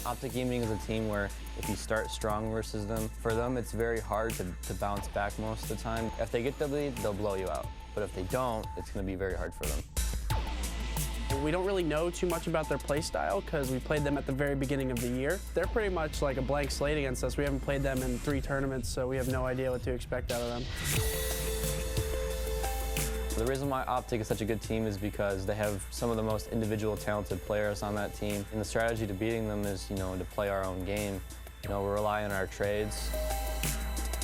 OpTic Gaming is a team where if you start strong versus them, for them it's very hard to bounce back most of the time. If they get the lead, they'll blow you out. But if they don't, it's going to be very hard for them. We don't really know too much about their play style because we played them at the very beginning of the year. They're pretty much like a blank slate against us. We haven't played them in 3 tournaments, so we have no idea what to expect out of them. The reason why OpTic is such a good team is because they have some of the most individual talented players on that team. And the strategy to beating them is, to play our own game. We rely on our trades.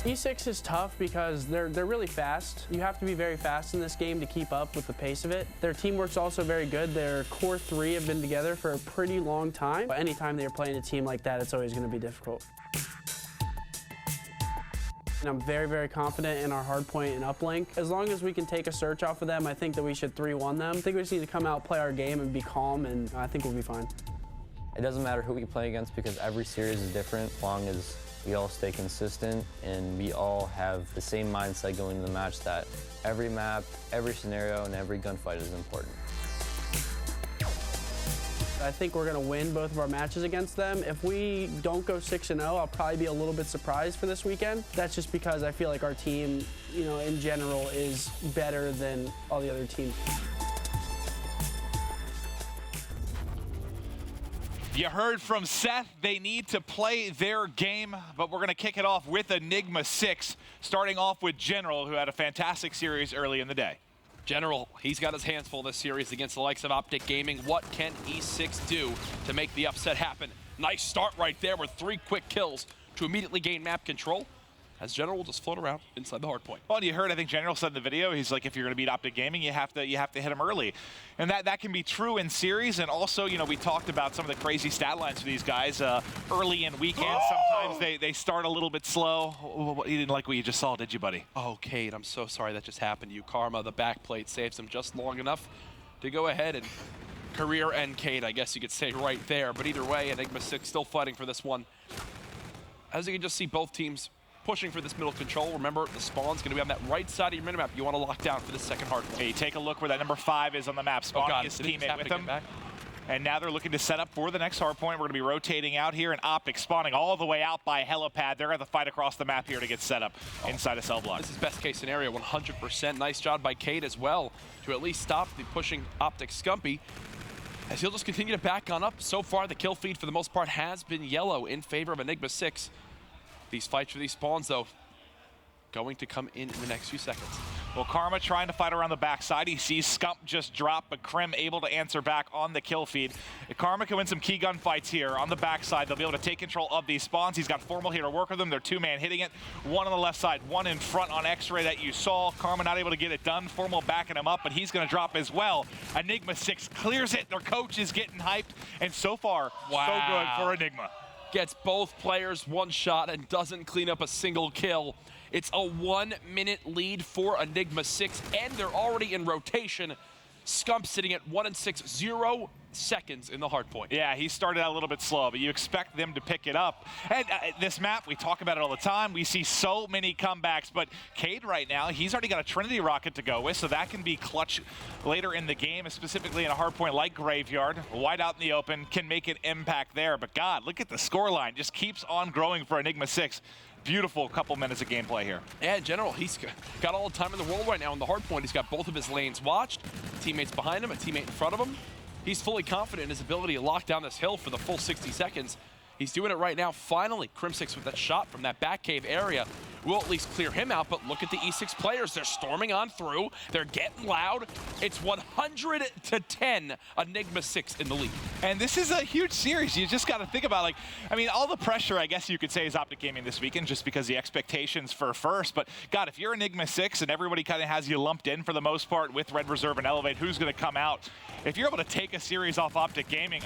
E6 is tough because they're really fast. You have to be very fast in this game to keep up with the pace of it. Their teamwork's also very good. Their core 3 have been together for a pretty long time. But anytime they're playing a team like that, it's always going to be difficult. And I'm very, very confident in our Hardpoint and Uplink. As long as we can take a search off of them, I think that we should 3-1 them. I think we just need to come out, play our game, and be calm, and I think we'll be fine. It doesn't matter who we play against because every series is different as long as we all stay consistent and we all have the same mindset going into the match that every map, every scenario, and every gunfight is important. I think we're going to win both of our matches against them. If we don't go 6-0, I'll probably be a little bit surprised for this weekend. That's just because I feel like our team, in general, is better than all the other teams. You heard from Seth, they need to play their game, but we're going to kick it off with Enigma6, starting off with General, who had a fantastic series early in the day. General, he's got his hands full this series against the likes of OpTic Gaming. What can E6 do to make the upset happen? Nice start right there with 3 quick kills to immediately gain map control, as General will just float around inside the hardpoint. Well, and you heard, I think General said in the video, he's like, if you're going to beat OpTic Gaming, you have to hit him early. And that can be true in series, and also, we talked about some of the crazy stat lines for these guys early in weekends. Sometimes they start a little bit slow. You didn't like what you just saw, did you, buddy? Oh, Cade, I'm so sorry that just happened to you. Karma, the backplate, saves him just long enough to go ahead and career end Cade, I guess you could say right there. But either way, Enigma6 still fighting for this one. As you can just see, both teams pushing for this middle control. Remember, the spawn's going to be on that right side of your minimap. You want to lock down for the second hardpoint. Hey, take a look where that number 5 is on the map. Spawning his teammate with him. And now they're looking to set up for the next hardpoint. We're going to be rotating out here, and OpTic spawning all the way out by helipad. They're going to fight across the map here to get set up inside a cell block. This is best case scenario, 100%. Nice job by Cade as well to at least stop the pushing OpTic Scumpy, as he'll just continue to back on up. So far, the kill feed for the most part has been yellow in favor of Enigma6. These fights for these spawns, though, going to come in the next few seconds. Well, Karma trying to fight around the backside. He sees Scump just drop, but Krim able to answer back on the kill feed. Karma can win some key gunfights here on the backside. They'll be able to take control of these spawns. He's got Formal here to work with them. They're 2-man hitting it. One on the left side, one in front on X-Ray that you saw. Karma not able to get it done. Formal backing him up, but he's going to drop as well. Enigma6 clears it. Their coach is getting hyped, and so far, so good for Enigma. Gets both players one shot and doesn't clean up a single kill. It's a 1-minute lead for Enigma6, and they're already in rotation. Scump sitting at 1-6, 0 seconds in the hardpoint. Yeah, he started out a little bit slow, but you expect them to pick it up. And this map, we talk about it all the time. We see so many comebacks, but Cade right now, he's already got a Trinity rocket to go with, so that can be clutch later in the game, specifically in a hardpoint like Graveyard. Wide out in the open, can make an impact there. But God, look at the scoreline. Just keeps on growing for Enigma6. Beautiful couple minutes of gameplay here. Yeah, in general, he's got all the time in the world right now in the hardpoint. He's got both of his lanes watched, teammates behind him, a teammate in front of him. He's fully confident in his ability to lock down this hill for the full 60 seconds. He's doing it right now. Finally, Crim6 with that shot from that back cave area will at least clear him out, but look at the E6 players. They're storming on through. They're getting loud. It's 100-10, Enigma6 in the lead. And this is a huge series. You just got to think about, all the pressure, I guess you could say, is OpTic Gaming this weekend just because the expectations for first. But, God, if you're Enigma6 and everybody kind of has you lumped in for the most part with Red Reserve and Elevate, who's going to come out? If you're able to take a series off OpTic Gaming,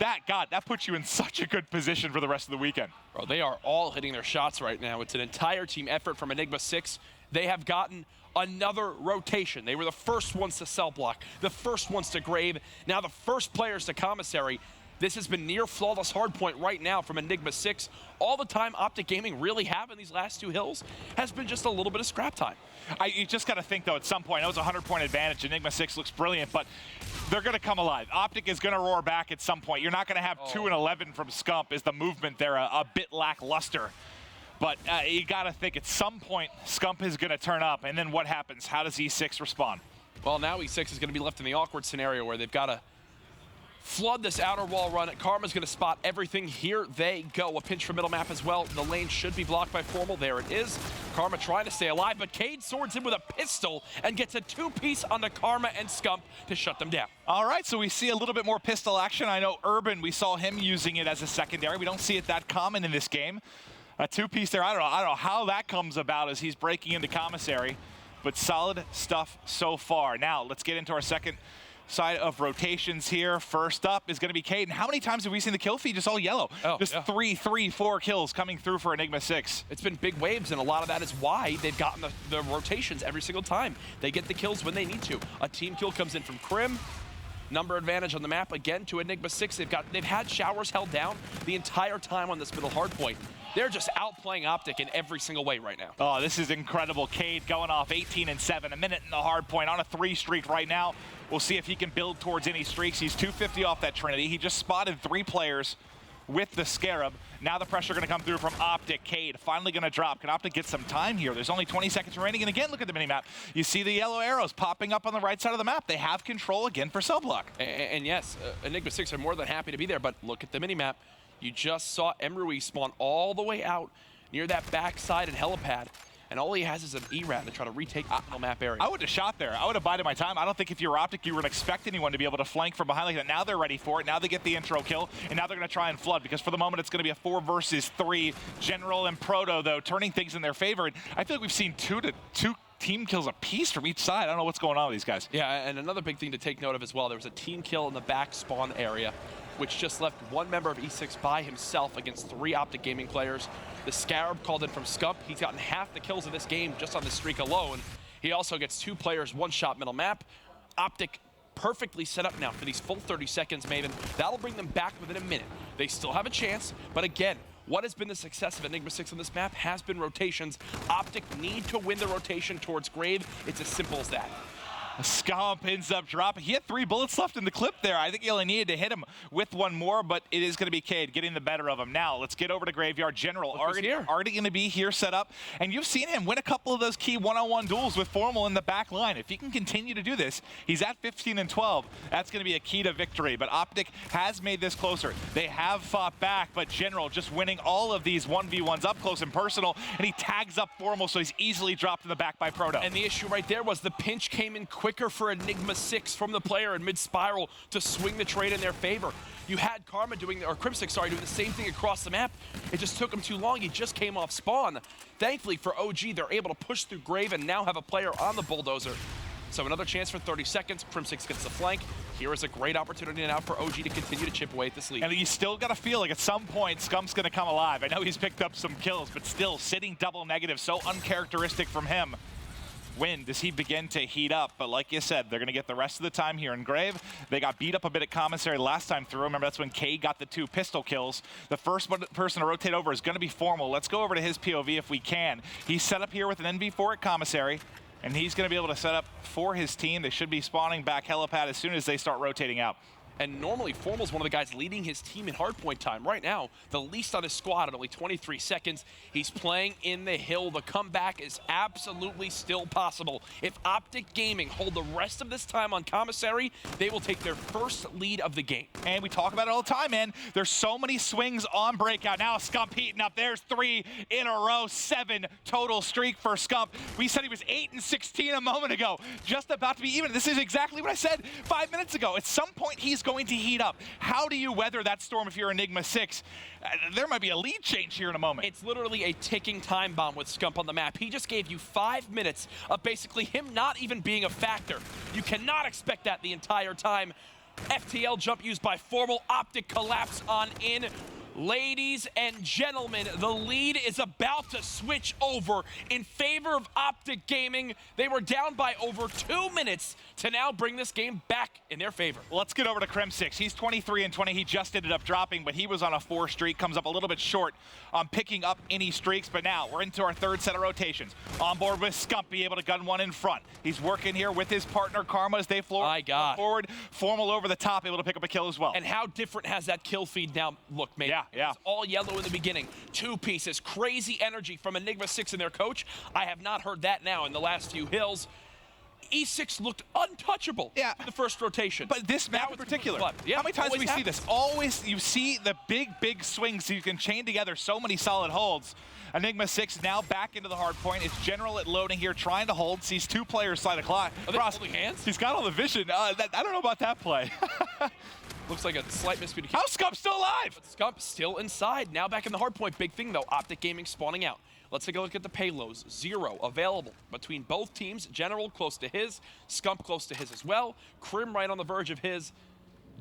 that puts you in such a good position for the rest of the weekend. Bro, they are all hitting their shots right now. It's an entire team effort from Enigma6. They have gotten another rotation. They were the first ones to cell block, the first ones to grave, now the first players to commissary. This has been near flawless hardpoint right now from Enigma6. All the time OpTic Gaming really have in these last 2 hills has been just a little bit of scrap time. You just got to think, though, at some point, that was a 100-point advantage. Enigma6 looks brilliant, but they're going to come alive. OpTic is going to roar back at some point. You're not going to have 2 and 11 from Scump. Is the movement there a bit lackluster? But you got to think at some point Scump is going to turn up, and then what happens? How does E6 respond? Well, now E6 is going to be left in the awkward scenario where they've got to flood this outer wall run. Karma's going to spot everything. Here they go. A pinch from middle map as well. The lane should be blocked by Formal. There it is. Karma trying to stay alive, but Cade swords in with a pistol and gets a 2-piece onto Karma and Scump to shut them down. All right, so we see a little bit more pistol action. I know Urban, we saw him using it as a secondary. We don't see it that common in this game. A 2-piece there, I don't know how that comes about as he's breaking into commissary, but solid stuff so far. Now, let's get into our second side of rotations here. First up is going to be Cade. And how many times have we seen the kill feed just all yellow? Just 3, 4 kills coming through for Enigma6. It's been big waves, and a lot of that is why they've gotten the rotations every single time. They get the kills when they need to. A team kill comes in from Crim. Number advantage on the map again to Enigma6. They've had showers held down the entire time on this middle hardpoint. They're just outplaying OpTic in every single way right now. Oh, this is incredible. Cade going off 18 and 7, a minute in the hardpoint on a 3 streak right now. We'll see if he can build towards any streaks. He's 250 off that Trinity. He just spotted 3 players with the Scarab. Now the pressure going to come through from OpTic. Cade finally going to drop. Can OpTic get some time here? There's only 20 seconds remaining. And again, look at the minimap. You see the yellow arrows popping up on the right side of the map. They have control again for cell block. And yes, Enigma6 are more than happy to be there, but look at the minimap. You just saw Emrui spawn all the way out near that backside and helipad. And all he has is an E-rat to try to retake the middle map area. I would have shot there. I would have bided my time. I don't think if you're OpTic, you would expect anyone to be able to flank from behind like that. Now they're ready for it. Now they get the intro kill, and now they're going to try and flood, because for the moment it's going to be a 4 versus 3. General and Proto, though, turning things in their favor. And I feel like we've seen 2 team kills apiece from each side. I don't know what's going on with these guys. Yeah, and another big thing to take note of as well, there was a team kill in the back spawn area, which just left 1 member of E6 by himself against 3 OpTic Gaming players. The Scarab called in from Scump. He's gotten half the kills of this game just on this streak alone. He also gets 2 players, 1-shot middle map. OpTic perfectly set up now for these full 30 seconds, Maven. That'll bring them back within a minute. They still have a chance, but again, what has been the success of Enigma6 on this map has been rotations. OpTic need to win the rotation towards Grave. It's as simple as that. Scump ends up dropping. He had 3 bullets left in the clip there. I think he only needed to hit him with 1 more, but it is going to be Cade getting the better of him. Now, let's get over to Graveyard. General already going to be here set up, and you've seen him win a couple of those key one-on-one duels with Formal in the back line. If he can continue to do this, he's at 15 and 12. That's going to be a key to victory, but OpTic has made this closer. They have fought back, but General just winning all of these 1v1s up close and personal, and he tags up Formal, so he's easily dropped in the back by Proto. And the issue right there was the pinch came in quicker for Enigma6 from the player in mid-spiral to swing the trade in their favor. You had Karma doing, or Crimsic, sorry, doing the same thing across the map. It just took him too long. He just came off spawn. Thankfully for OG, they're able to push through Grave and now have a player on the bulldozer. So another chance for 30 seconds. Crimsic gets the flank. Here is a great opportunity now for OG to continue to chip away at this lead. And you still got to feel like at some point Scump's going to come alive. I know he's picked up some kills, but still sitting double negative, so uncharacteristic from him. When does he begin to heat up? But like you said, they're going to get the rest of the time here in Grave. They got beat up a bit at commissary last time through. Remember, that's when Cade got the 2 pistol kills. The first person to rotate over is going to be Formal. Let's go over to his POV if we can. He's set up here with an NV4 at commissary, and he's going to be able to set up for his team. They should be spawning back helipad as soon as they start rotating out. And normally, Formal's one of the guys leading his team in hardpoint time. Right now, the least on his squad at only 23 seconds. He's playing in the hill. The comeback is absolutely still possible. If OpTic Gaming hold the rest of this time on commissary, they will take their first lead of the game. And we talk about it all the time, man. There's so many swings on breakout. Now Scump heating up. There's 3 in a row, 7 total streak for Scump. We said he was 8 and 16 a moment ago. Just about to be even. This is exactly what I said 5 minutes ago. At some point, he's going to heat up. How do you weather that storm if you're Enigma6? There might be a lead change here in a moment. It's literally a ticking time bomb with Scump on the map. He just gave you 5 minutes of basically him not even being a factor. You cannot expect that the entire time. FTL jump used by Formal. OpTic collapse on in. Ladies and gentlemen, the lead is about to switch over in favor of OpTic Gaming. They were down by over 2 minutes to now bring this game back in their favor. Let's get over to Enigma6. He's 23-20. He just ended up dropping, but he was on a 4 streak. Comes up a little bit short on picking up any streaks, but now we're into our 3rd set of rotations. On board with Scump, be able to gun one in front. He's working here with his partner Karma as they floor forward. Formal over the top, able to pick up a kill as well. And how different has that kill feed now looked, mate? Yeah. It's all yellow in the beginning. 2 pieces, crazy energy from Enigma6 and their coach. I have not heard that now in the last few hills. E6 looked untouchable in the first rotation. But this map in particular, how many times do we see this? Always you see the big swings so you can chain together so many solid holds. Enigma6 now back into the hard point. It's General at loading here, trying to hold. Sees 2 players slide across. Are they holding hands? He's got all the vision. I don't know about that play. Looks like a slight miscommunication. How's Scump still alive? But Scump still inside. Now back in the hard point. Big thing though, OpTic Gaming spawning out. Let's take a look at the payloads. 0 available between both teams. General close to his, Scump close to his as well. Crim right on the verge of his.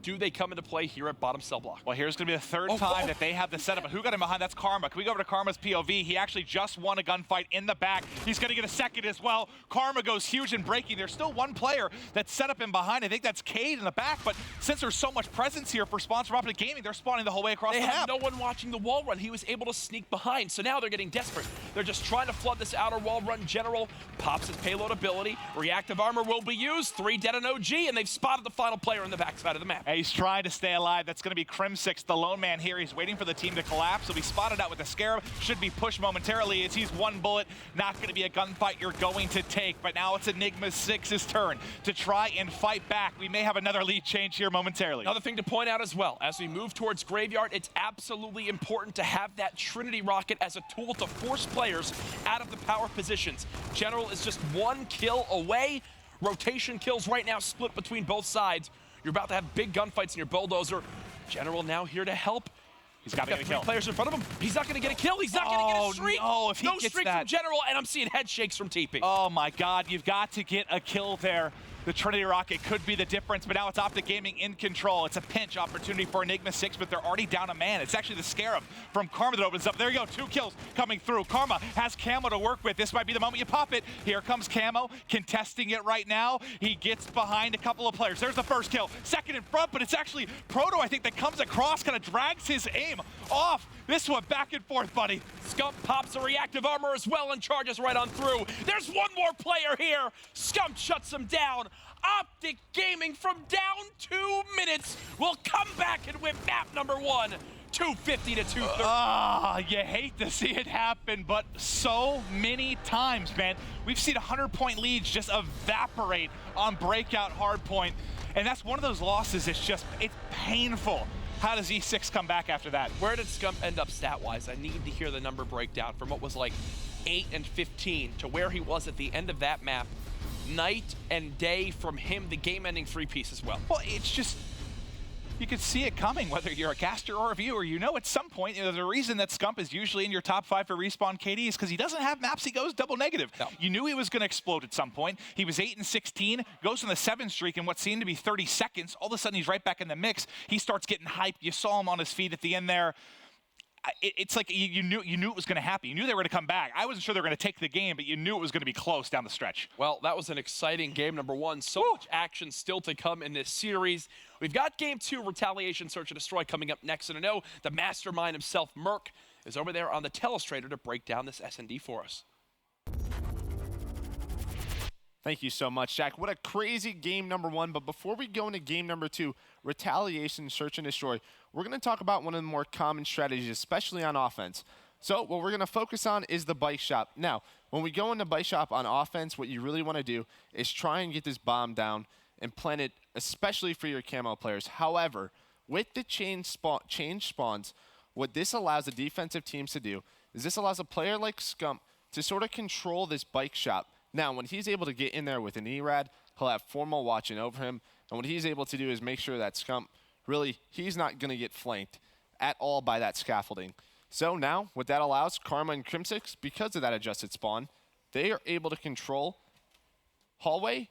Do they come into play here at bottom cell block? Well, here's going to be the 3rd time that they have the setup. But who got him behind? That's Karma. Can we go over to Karma's POV? He actually just won a gunfight in the back. He's going to get a 2nd as well. Karma goes huge and breaking. There's still 1 player that's set up in behind. I think that's Cade in the back. But since there's so much presence here for spawns from OpTic Gaming, they're spawning the whole way across the map. They had no one watching the wall run. He was able to sneak behind. So now they're getting desperate. They're just trying to flood this outer wall run. General pops his payload ability. Reactive armor will be used. 3 dead and OG, and they've spotted the final player on the backside of the map. And he's trying to stay alive. That's going to be Enigma6, the lone man here. He's waiting for the team to collapse. He'll be spotted out with the Scarab. Should be pushed momentarily as he's 1 bullet. Not going to be a gunfight you're going to take. But now it's Enigma6's turn to try and fight back. We may have another lead change here momentarily. Another thing to point out as well, as we move towards Graveyard, it's absolutely important to have that Trinity rocket as a tool to force players out of the power positions. General is just 1 kill away. Rotation kills right now split between both sides. You're about to have big gunfights in your bulldozer. General now here to help. He's got 3 players in front of him. He's not going to get a kill. He's not going to get a streak. No, if he no gets streak that. from General, and I'm seeing head shakes from TP. Oh my God, you've got to get a kill there. The Trinity rocket could be the difference, but now it's OpTic Gaming in control. It's a pinch opportunity for Enigma6, but they're already down a man. It's actually the Scarab from Karma that opens up. There you go, 2 kills coming through. Karma has Camo to work with. This might be the moment you pop it. Here comes Camo, contesting it right now. He gets behind a couple of players. There's the 1st kill. 2nd in front, but it's actually Proto, I think, that comes across, kind of drags his aim off. This one, back and forth, buddy. Scump pops a reactive armor as well and charges right on through. There's 1 more player here. Scump shuts him down. OpTic Gaming from down 2 minutes will come back and win map number 1. 250 to 230. You hate to see it happen, but so many times, man. We've seen 100-point leads just evaporate on breakout hardpoint, and that's one of those losses. It's painful. How does E6 come back after that? Where did Scump end up stat-wise? I need to hear the number breakdown from what was like 8 and 15 to where he was at the end of that map. Night and day from him, the game-ending 3-piece as well. Well, it's just, you could see it coming, whether you're a caster or a viewer. You know at some point, there's a reason that Scump is usually in your top 5 for respawn KD is because he doesn't have maps he goes double negative. No. You knew he was going to explode at some point. He was 8 and 16, goes on the 7 streak in what seemed to be 30 seconds. All of a sudden, he's right back in the mix. He starts getting hyped. You saw him on his feet at the end there. It's like you knew it was going to happen. You knew they were going to come back. I wasn't sure they were going to take the game, but you knew it was going to be close down the stretch. Well, that was an exciting game number 1. So much action still to come in this series. We've got game 2, Retaliation, Search and Destroy, coming up next. And I know the mastermind himself, Merc, is over there on the telestrator to break down this S&D for us. Thank you so much, Jack. What a crazy game number 1. But before we go into game number 2, Retaliation, Search and Destroy, we're going to talk about one of the more common strategies, especially on offense. So what we're going to focus on is the bike shop. Now, when we go into bike shop on offense, what you really want to do is try and get this bomb down and plant it, especially for your camo players. However, with the change spawns, what this allows the defensive teams to do is this allows a player like Scump to sort of control this bike shop. Now, when he's able to get in there with an ERAD, he'll have Formal watching over him. And what he's able to do is make sure that Scump, really, he's not going to get flanked at all by that scaffolding. So now, what that allows, Karma and Enigma6, because of that adjusted spawn, they are able to control hallway,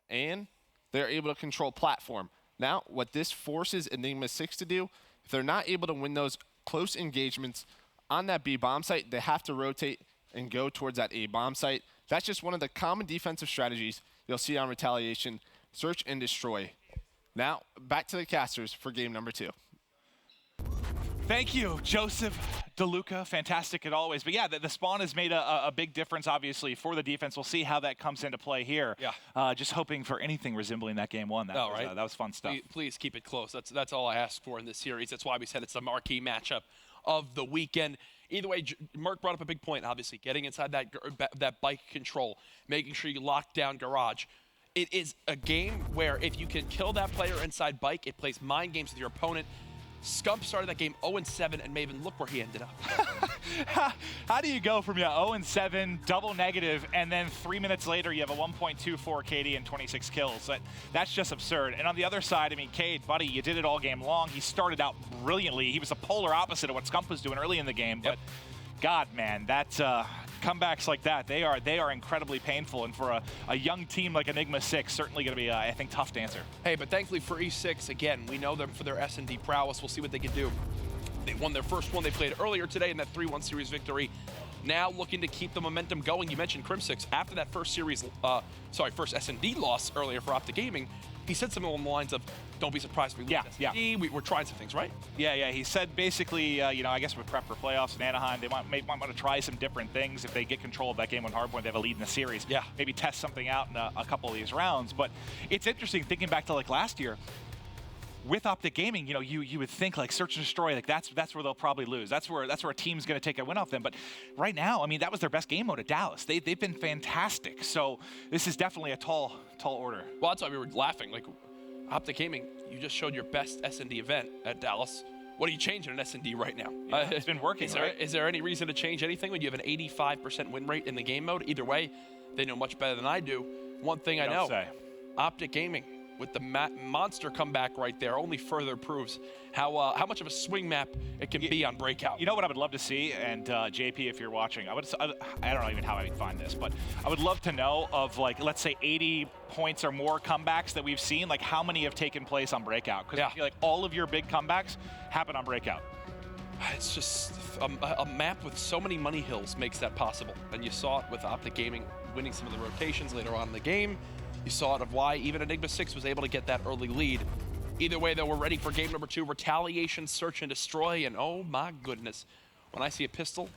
and they're able to control platform. Now, what this forces Enigma6 to do If they're not able to win those close engagements on that B bomb site, they have to rotate and go towards that A bomb site. That's just one of the common defensive strategies you'll see on Retaliation, search and destroy. Now, back to the casters for game number 2. Thank you, Joseph DeLuca. Fantastic as always. But yeah, the spawn has made a big difference, obviously, for the defense. We'll see how that comes into play here. Yeah. Just hoping for anything resembling that game 1. That was fun stuff. Please keep it close. That's all I asked for in this series. That's why we said it's the marquee matchup of the weekend. Either way, Mark brought up a big point, obviously. Getting inside that bike control, making sure you lock down garage. It is a game where if you can kill that player inside bike, it plays mind games with your opponent. Scump started that game 0-7, and Maven, look where he ended up. How do you go from 0-7, double negative, and then 3 minutes later you have a 1.24 KD and 26 kills? That's just absurd. And on the other side, I mean, Cade, buddy, you did it all game long. He started out brilliantly. He was the polar opposite of what Scump was doing early in the game. But God, man, that's comebacks like that, they are incredibly painful. And for a young team like Enigma6, certainly going to be, I think, tough to answer. Hey, but thankfully for E6, again, we know them for their S&D prowess. We'll see what they can do. They won their first one they played earlier today in that 3-1 series victory. Now looking to keep the momentum going. You mentioned Crim6 after that first first S&D loss earlier for OpTic Gaming. He said something along the lines of, don't be surprised if we lose S&D. We're trying some things, right? Yeah. He said basically, I guess with prep for playoffs in Anaheim, they might want to try some different things. If they get control of that game on Hardpoint, they have a lead in the series. Yeah. Maybe test something out in a couple of these rounds. But it's interesting thinking back to like last year. With OpTic Gaming, you would think like search and destroy, like that's where they'll probably lose. That's where a team's going to take a win off them. But right now, I mean, that was their best game mode at Dallas. They've been fantastic. So this is definitely a tall order. Well, that's why we were laughing. Like OpTic Gaming, you just showed your best S&D event at Dallas. What are you changing in S&D right now? Yeah, it's been working. Is there any reason to change anything when you have an 85% win rate in the game mode? Either way, they know much better than I do. One thing I know, OpTic Gaming, with the monster comeback right there, only further proves how much of a swing map it can be on Breakout. You know what I would love to see, and JP, if you're watching, I don't know even how I would find this, but I would love to know of, like, let's say 80 points or more comebacks that we've seen, like how many have taken place on Breakout? Because I feel like all of your big comebacks happen on Breakout. It's just a map with so many money hills makes that possible. And you saw it with OpTic Gaming winning some of the rotations later on in the game. You saw it of why even Enigma6 was able to get that early lead. Either way, though, we're ready for game number 2, Retaliation, Search and Destroy. And oh my goodness, when I see a pistol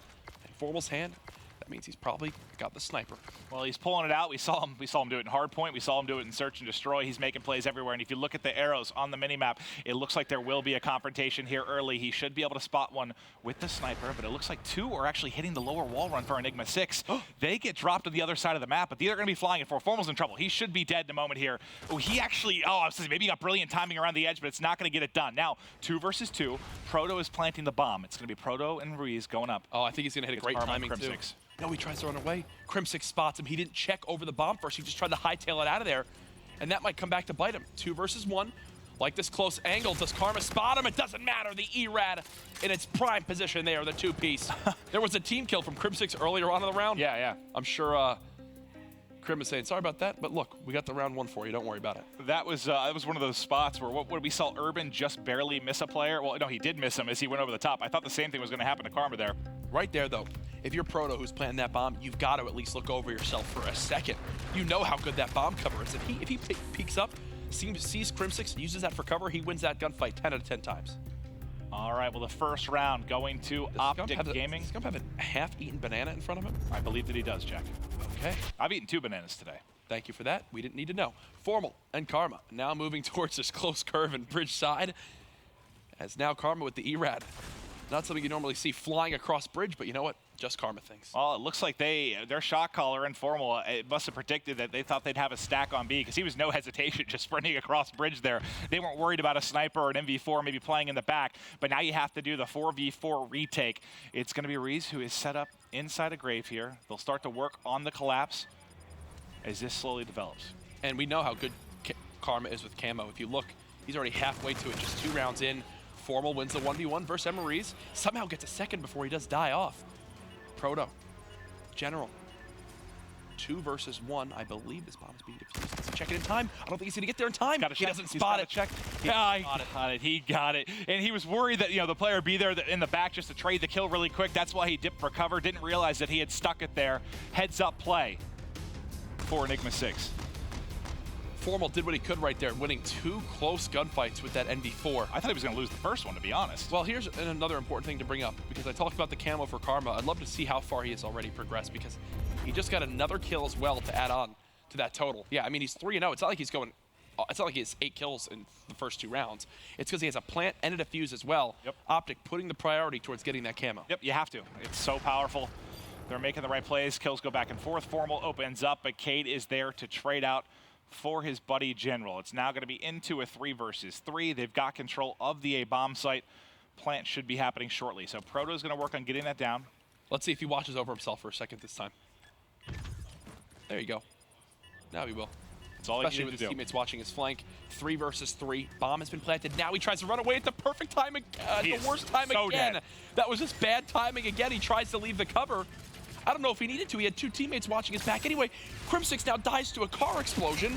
in Formal's hand, that means he's probably got the sniper. Well, he's pulling it out. We saw him do it in Hardpoint. We saw him do it in Search and Destroy. He's making plays everywhere. And if you look at the arrows on the minimap, it looks like there will be a confrontation here early. He should be able to spot one with the sniper, but it looks like 2 are actually hitting the lower wall run for Enigma6. They get dropped on the other side of the map, but they're going to be flying it for. Formal's in trouble. He should be dead in a moment here. He actually, I was saying, maybe he got brilliant timing around the edge, but it's not going to get it done. Now, 2 versus 2. Proto is planting the bomb. It's going to be Proto and Ruiz going up. Oh, I think he's going to hit a great timing too. No, he tries to run away. Crim6 spots him. He didn't check over the bomb first. He just tried to hightail it out of there. And that might come back to bite him. 2 versus 1. Like this close angle. Does Karma spot him? It doesn't matter. The E-Rad in its prime position there, the 2-piece. There was a team kill from Crim6 earlier on in the round. Yeah. I'm sure Crim is saying, sorry about that, but look, we got the round 1 for you. Don't worry about it. That was one of those spots where what we saw Urban just barely miss a player. Well, no, he did miss him as he went over the top. I thought the same thing was going to happen to Karma there. Right there, though. If you're Proto who's planting that bomb, you've got to at least look over yourself for a second. You know how good that bomb cover is. If he peeks up, sees Crim6, uses that for cover, he wins that gunfight 10 out of 10 times. All right, well, the first round going to OpTic Gaming. Does Scump have a half-eaten banana in front of him? I believe that he does, Jack. Okay. I've eaten 2 bananas today. Thank you for that. We didn't need to know. Formal and Karma now moving towards this close curve and bridge side. As now Karma with the E-Rad. Not something you normally see flying across bridge, but you know what? Just Karma things. Well, it looks like their shot caller and Formal, it must have predicted that they thought they'd have a stack on B because he was no hesitation just sprinting across bridge there. They weren't worried about a sniper or an MV4 maybe playing in the back, but now you have to do the 4v4 retake. It's going to be Reese who is set up inside a grave here. They'll start to work on the collapse as this slowly develops. And we know how good Karma is with camo. If you look, he's already halfway to it, just 2 rounds in. Formal wins the 1v1 versus Emery's. Somehow gets a second before he does die off. Proto. General. 2 versus 1. I believe this bomb's being defused. Does he check it in time? I don't think he's going to get there in time. He doesn't spot it. Check. Yeah, he got it. He got it. And he was worried that, the player would be there in the back just to trade the kill really quick. That's why he dipped for cover. Didn't realize that he had stuck it there. Heads up play for Enigma6. Formal did what he could right there, winning 2 close gunfights with that NV4. I thought he was going to lose the first one, to be honest. Well, here's another important thing to bring up, because I talked about the camo for Karma. I'd love to see how far he has already progressed, because he just got another kill as well to add on to that total. Yeah, I mean, he's 3-0. It's not like he's going... It's not like he has 8 kills in the first 2 rounds. It's because he has a plant and a defuse as well. Yep. OpTic putting the priority towards getting that camo. Yep, you have to. It's so powerful. They're making the right plays. Kills go back and forth. Formal opens up, but Cade is there to trade out for his buddy General. It's now going to be into a 3 versus 3. They've got control of the A bomb site. Plant should be happening shortly. So Proto's going to work on getting that down. Let's see if he watches over himself for a second this time. There you go. Now he will. That's all Especially he with needs his to do. teammates watching his flank. 3 versus 3. Bomb has been planted. Now he tries to run away at the perfect time, the worst time so again. dead. That was just bad timing again. He tries to leave the cover. I don't know if he needed to. He had 2 teammates watching his back. Anyway, Crim6 now dies to a car explosion.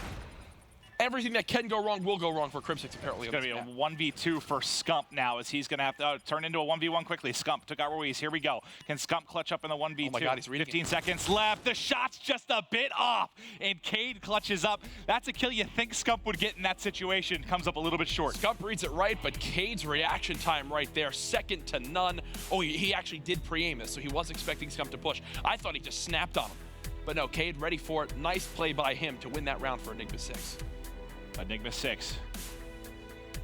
Everything that can go wrong will go wrong for Crim6 apparently. It's going to be a 1v2 for Scump now, as he's going to have to turn into a 1v1 quickly. Scump took out Ruiz. Here we go. Can Scump clutch up in the 1v2? Oh my God, he's reading 15 it. seconds left. The shot's just a bit off, and Cade clutches up. That's a kill you think Scump would get in that situation. Comes up a little bit short. Scump reads it right, but Cade's reaction time right there, second to none. Oh, he actually did pre-aim this, so he was expecting Scump to push. I thought he just snapped on him. But no, Cade ready for it. Nice play by him to win that round for Enigma6. Enigma6.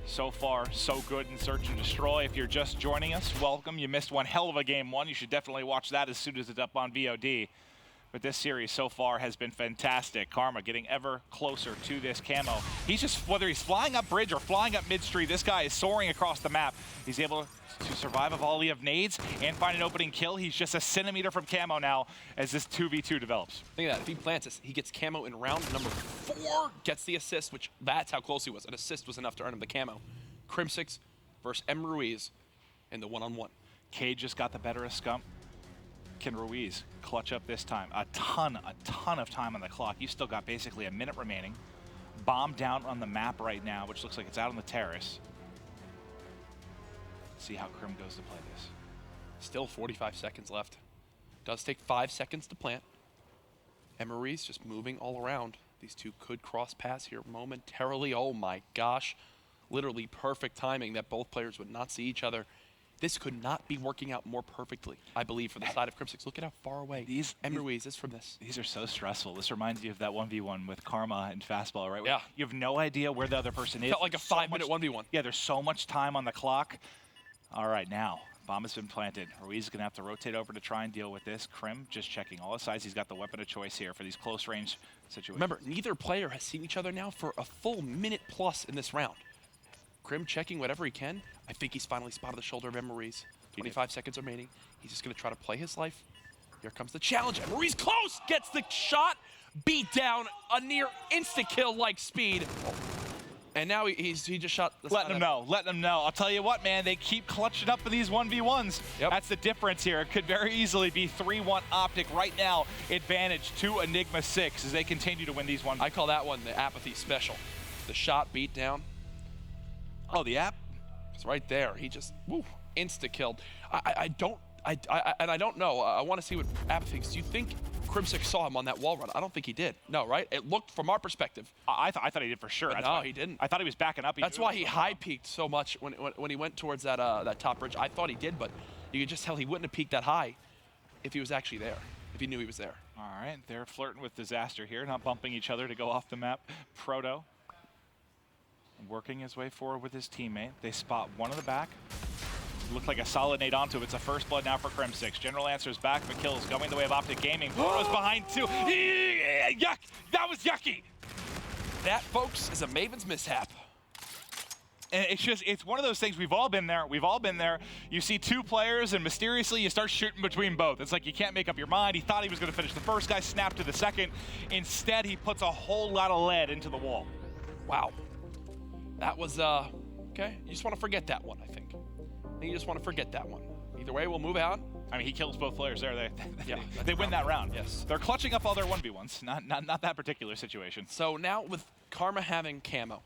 So far, so good in Search and Destroy. If you're just joining us, welcome. You missed one hell of a game 1. You should definitely watch that as soon as it's up on VOD. But this series so far has been fantastic. Karma getting ever closer to this camo. He's just, whether he's flying up bridge or flying up mid-street, this guy is soaring across the map. He's able to survive a volley of nades and find an opening kill. He's just a centimeter from camo now as this 2v2 develops. Think of that. If he plants this, he gets camo in round number 4, gets the assist, which that's how close he was. An assist was enough to earn him the camo. Crim6 versus M. Ruiz in the 1-on-1. Cade just got the better of Scump. Can Ruiz clutch up this time? A ton of time on the clock. You still got basically a minute remaining. Bomb down on the map right now, which looks like it's out on the terrace. See how Crim goes to play this. Still 45 seconds left. Does take 5 seconds to plant. And Ruiz just moving all around. These two could cross paths here momentarily. Oh my gosh. Literally perfect timing that both players would not see each other. This could not be working out more perfectly, I believe, for the side of Crim6. Look at how far away Ruiz is from this. These are so stressful. This reminds you of that 1v1 with Karma and Fastball, right? Yeah. You have no idea where the other person is. Felt like a 5-minute 1v1. Yeah, there's so much time on the clock. All right, now, bomb has been planted. Ruiz is going to have to rotate over to try and deal with this. Crim just checking all his sides. He's got the weapon of choice here for these close range situations. Remember, neither player has seen each other now for a full minute plus in this round. Crim checking whatever he can. I think he's finally spotted the shoulder of M. Ruiz. 25 seconds remaining. He's just going to try to play his life. Here comes the challenge. And Ruiz close! Gets the shot. Beat down. A near insta-kill like speed. And now he just shot the Letting them know. I'll tell you what, man, they keep clutching up in these 1v1s. Yep. That's the difference here. It could very easily be 3-1 OpTic right now. Advantage to Enigma6 as they continue to win these 1v1s. I call that one the apathy special. The shot beat down. Oh, the app? It's right there. He just, woo, insta-killed. I don't know. I want to see what Apathy thinks. Do you think Crim6 saw him on that wall run? I don't think he did. No, right? It looked, from our perspective. I thought he did for sure. No, he didn't. I thought he was backing up. That's why he high-peaked so much when he went towards that top bridge. I thought he did, but you could just tell he wouldn't have peaked that high if he was actually there, if he knew he was there. All right, they're flirting with disaster here, not bumping each other to go off the map. Proto working his way forward with his teammate. They spot one in the back. Looked like a solid nade onto it. It's a first blood now for Crim6. General answers back, but kills going the way of OpTic Gaming. Proto's behind too. Yuck! That was yucky! That, folks, is a Maven's mishap. And it's one of those things, we've all been there. You see 2 players and mysteriously you start shooting between both. It's like you can't make up your mind. He thought he was gonna finish the first guy, snapped to the second. Instead, he puts a whole lot of lead into the wall. Wow. That was, okay. You just want to forget that one, I think. You just want to forget that one. Either way, we'll move out. I mean, he kills both players there. Yeah, they win that round. Yes. They're clutching up all their 1v1s, not that particular situation. So now with Karma having camo,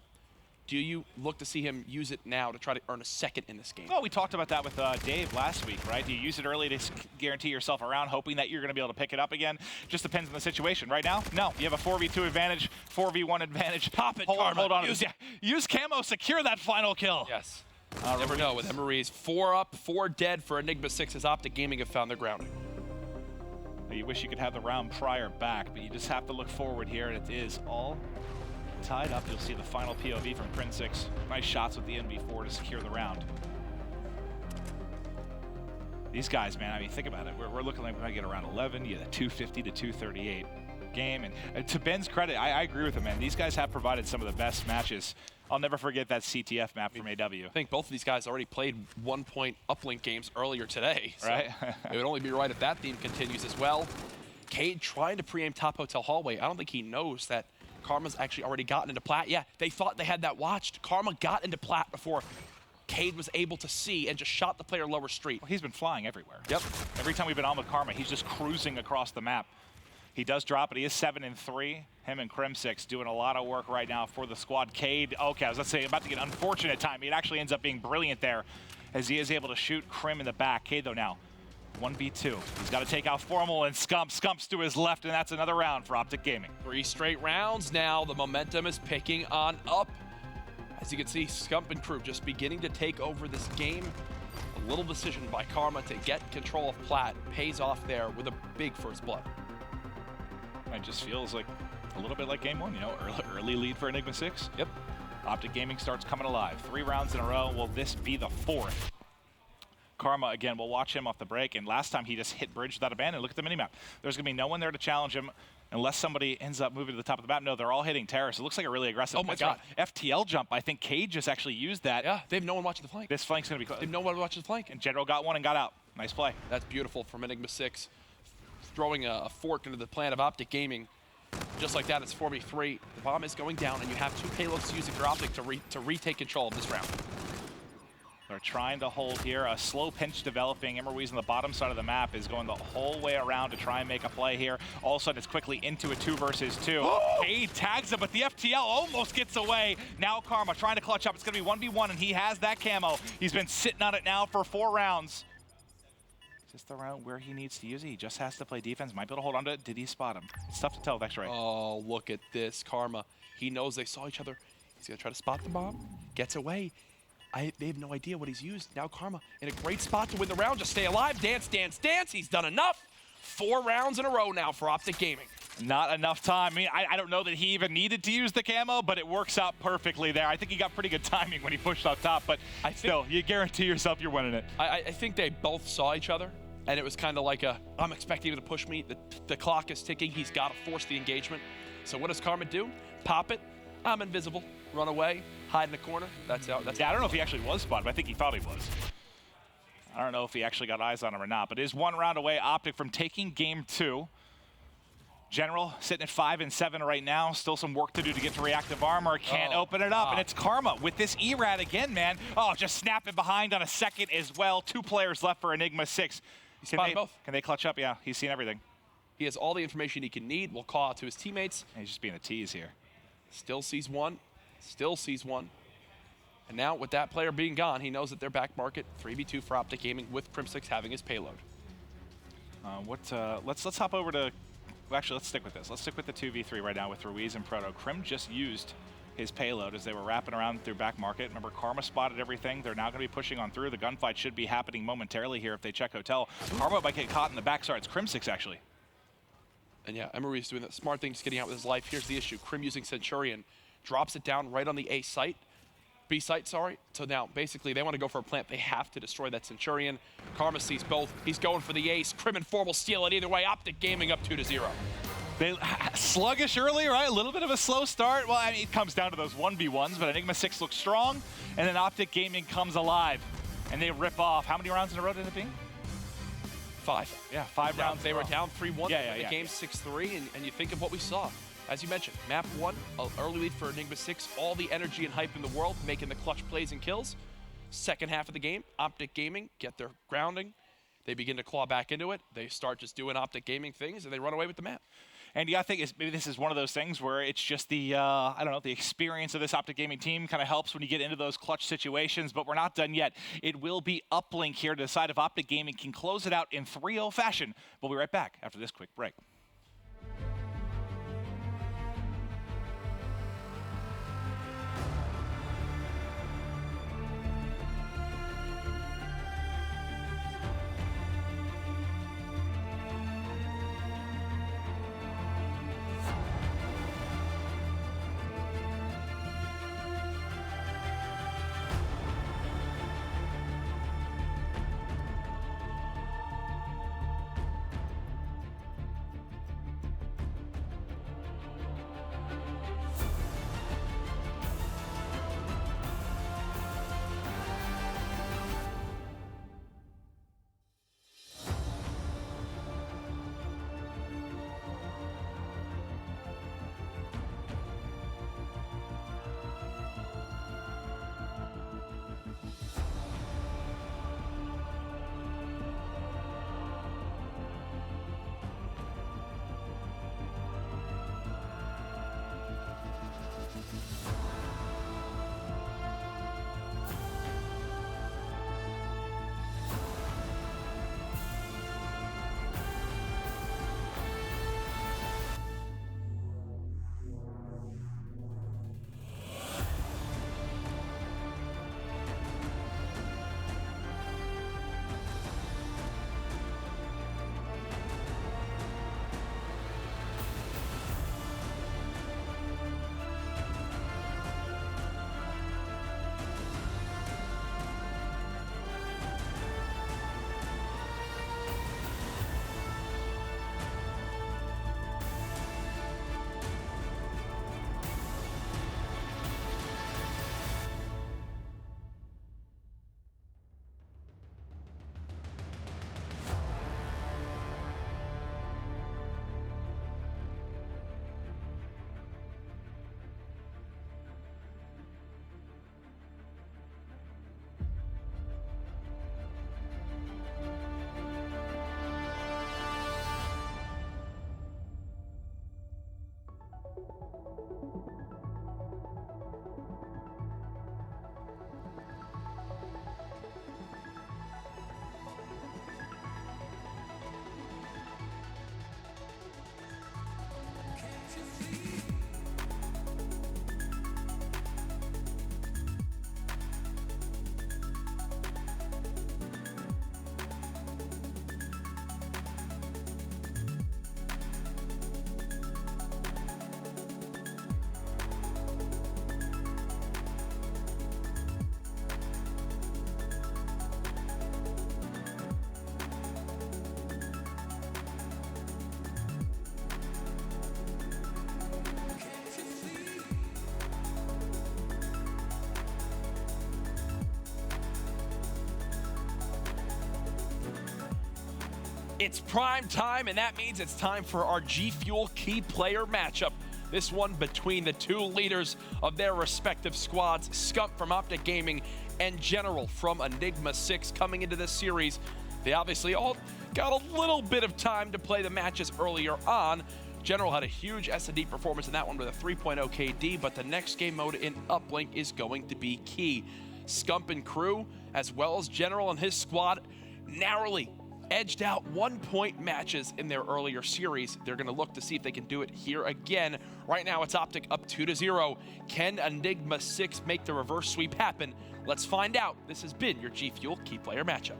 do you look to see him use it now to try to earn a second in this game? Well, we talked about that with Dave last week, right? Do you use it early to guarantee yourself a round, hoping that you're going to be able to pick it up again? Just depends on the situation. Right now, no. You have a 4v2 advantage, 4v1 advantage. Pop it, Karma. Karma. Hold on. Use camo, secure that final kill. Yes. Never know with Emery's 4 up, 4 dead for Enigma6 as OpTic Gaming have found their grounding. You wish you could have the round prior back, but you just have to look forward here, and it is all tied up. You'll see the final POV from Crim6. Nice shots with the NB4 to secure the round. These guys, man, I mean, think about it. We're looking like we might get around 11, yeah, 250 to 238 game. And to Ben's credit, I agree with him, man. These guys have provided some of the best matches. I'll never forget that CTF map from AW. I think both of these guys already played 1-point uplink games earlier today. So right? it would only be right if that theme continues as well. Cade trying to pre-aim top hotel hallway. I don't think he knows that Karma's actually already gotten into plat. Yeah, they thought they had that watched. Karma got into plat before Cade was able to see and just shot the player lower street. Well, he's been flying everywhere. Yep. Every time we've been on with Karma, he's just cruising across the map. He does drop it. He is 7-3. Him and Crim6 doing a lot of work right now for the squad. Cade, okay, I was about to get unfortunate time. It actually ends up being brilliant there as he is able to shoot Crim in the back. Cade, though, now 1v2. He's got to take out Formal and Scump. Scump's to his left, and that's another round for OpTic Gaming. 3 straight rounds now. The momentum is picking on up. As you can see, Scump and crew just beginning to take over this game. A little decision by Karma to get control of plat pays off there with a big first blood. It just feels like a little bit like game 1, you know, early lead for Enigma6. Yep. OpTic Gaming starts coming alive. 3 rounds in a row. Will this be the 4th? Karma, again, we'll watch him off the break, and last time he just hit bridge without abandon. Look at the minimap. There's going to be no one there to challenge him unless somebody ends up moving to the top of the map. No, they're all hitting terrace. It looks like a really aggressive. Oh my God. FTL jump. I think Cade just actually used that. Yeah, they have no one watching the flank. This flank's going to be... They have no one watching the flank. And General got one and got out. Nice play. That's beautiful from Enigma6. Throwing a fork into the plan of OpTic Gaming. Just like that, it's 4v3. The bomb is going down, and you have 2 payloads to use if you're OpTic to retake control of this round. They're trying to hold here. A slow pinch developing. Emery's on the bottom side of the map is going the whole way around to try and make a play here. All of a sudden, it's quickly into a 2 versus 2. Cade tags him, but the FTL almost gets away. Now Karma trying to clutch up. It's going to be 1v1, and he has that camo. He's been sitting on it now for 4 rounds. Just the round where he needs to use it. He just has to play defense. Might be able to hold on to it. Did he spot him? It's tough to tell with X-ray. Oh, look at this. Karma. He knows they saw each other. He's going to try to spot the bomb. Gets away. They have no idea what he's used. Now Karma in a great spot to win the round. Just stay alive. Dance, dance, dance. He's done enough. 4 rounds in a row now for OpTic Gaming. Not enough time. I mean, I don't know that he even needed to use the camo, but it works out perfectly there. I think he got pretty good timing when he pushed up top, but still, you guarantee yourself you're winning it. I think they both saw each other. And it was kind of like I'm expecting him to push me. The clock is ticking. He's got to force the engagement. So what does Karma do? Pop it. I'm invisible. Run away. Hide in the corner. That's out. Yeah, I don't know if he actually was spotted, but I think he thought he was. I don't know if he actually got eyes on him or not, but it is 1 round away, OpTic, from taking game 2. General sitting at 5-7 right now. Still some work to do to get to reactive armor. Can't open it up, and it's Karma with this ERAD again, man. Oh, just snapping behind on a second as well. 2 players left for Enigma6. Can they clutch up? Yeah, he's seen everything. He has all the information he can need. We'll call out to his teammates. He's just being a tease here. Still sees one. Still sees one. And now with that player being gone, he knows that they're back market. 3v2 for OpTic Gaming with Crim6 having his payload. Let's hop over to... Well, actually, let's stick with this. Let's stick with the 2v3 right now with Ruiz and Proto. Crim just used his payload as they were wrapping around through back market. Remember, Karma spotted everything. They're now going to be pushing on through. The gunfight should be happening momentarily here if they check hotel. Karma might get caught in the backside. It's Crim6, actually. And yeah, Emery's doing that smart thing, just getting out with his life. Here's the issue. Crim using Centurion. Drops it down right on the A site. B site, sorry. So now, basically, they want to go for a plant. They have to destroy that Centurion. Karma sees both. He's going for the ace. Crim and Formal steal it either way. OpTic Gaming up 2-0. They sluggish early, right? A little bit of a slow start. Well, I mean, it comes down to those 1v1s, but Enigma6 looks strong, and then OpTic Gaming comes alive, and they rip off. How many rounds in a row did it be? 5. Yeah, 5 rounds. They were down 3-1. Yeah. The game 6-3, and you think of what we saw. As you mentioned, map 1, an early lead for Enigma6, all the energy and hype in the world, making the clutch plays and kills. Second half of the game, OpTic Gaming get their grounding, They begin to claw back into it. They start just doing OpTic gaming things, and they run away with the map. And yeah, I think maybe this is one of those things where it's just the, I don't know, the experience of this OpTic gaming team kind of helps when you get into those clutch situations, but we're not done yet. It will be Uplink here to decide if OpTic gaming can close it out in 3-0 fashion. We'll be right back after this quick break. It's prime time, and that means it's time for our G Fuel key player matchup. This one between the two leaders of their respective squads, Scump from OpTic Gaming and General from Enigma6 coming into this series. They obviously all got a little bit of time to play the matches earlier on. General had a huge S&D performance in that one with a 3.0 KD, but the next game mode in Uplink is going to be key. Scump and crew, as well as General and his squad, narrowly edged out 1-point matches in their earlier series. They're going to look to see if they can do it here again. Right now, it's OpTic up 2-0. Can Enigma6 make the reverse sweep happen? Let's find out. This has been your G Fuel key player matchup.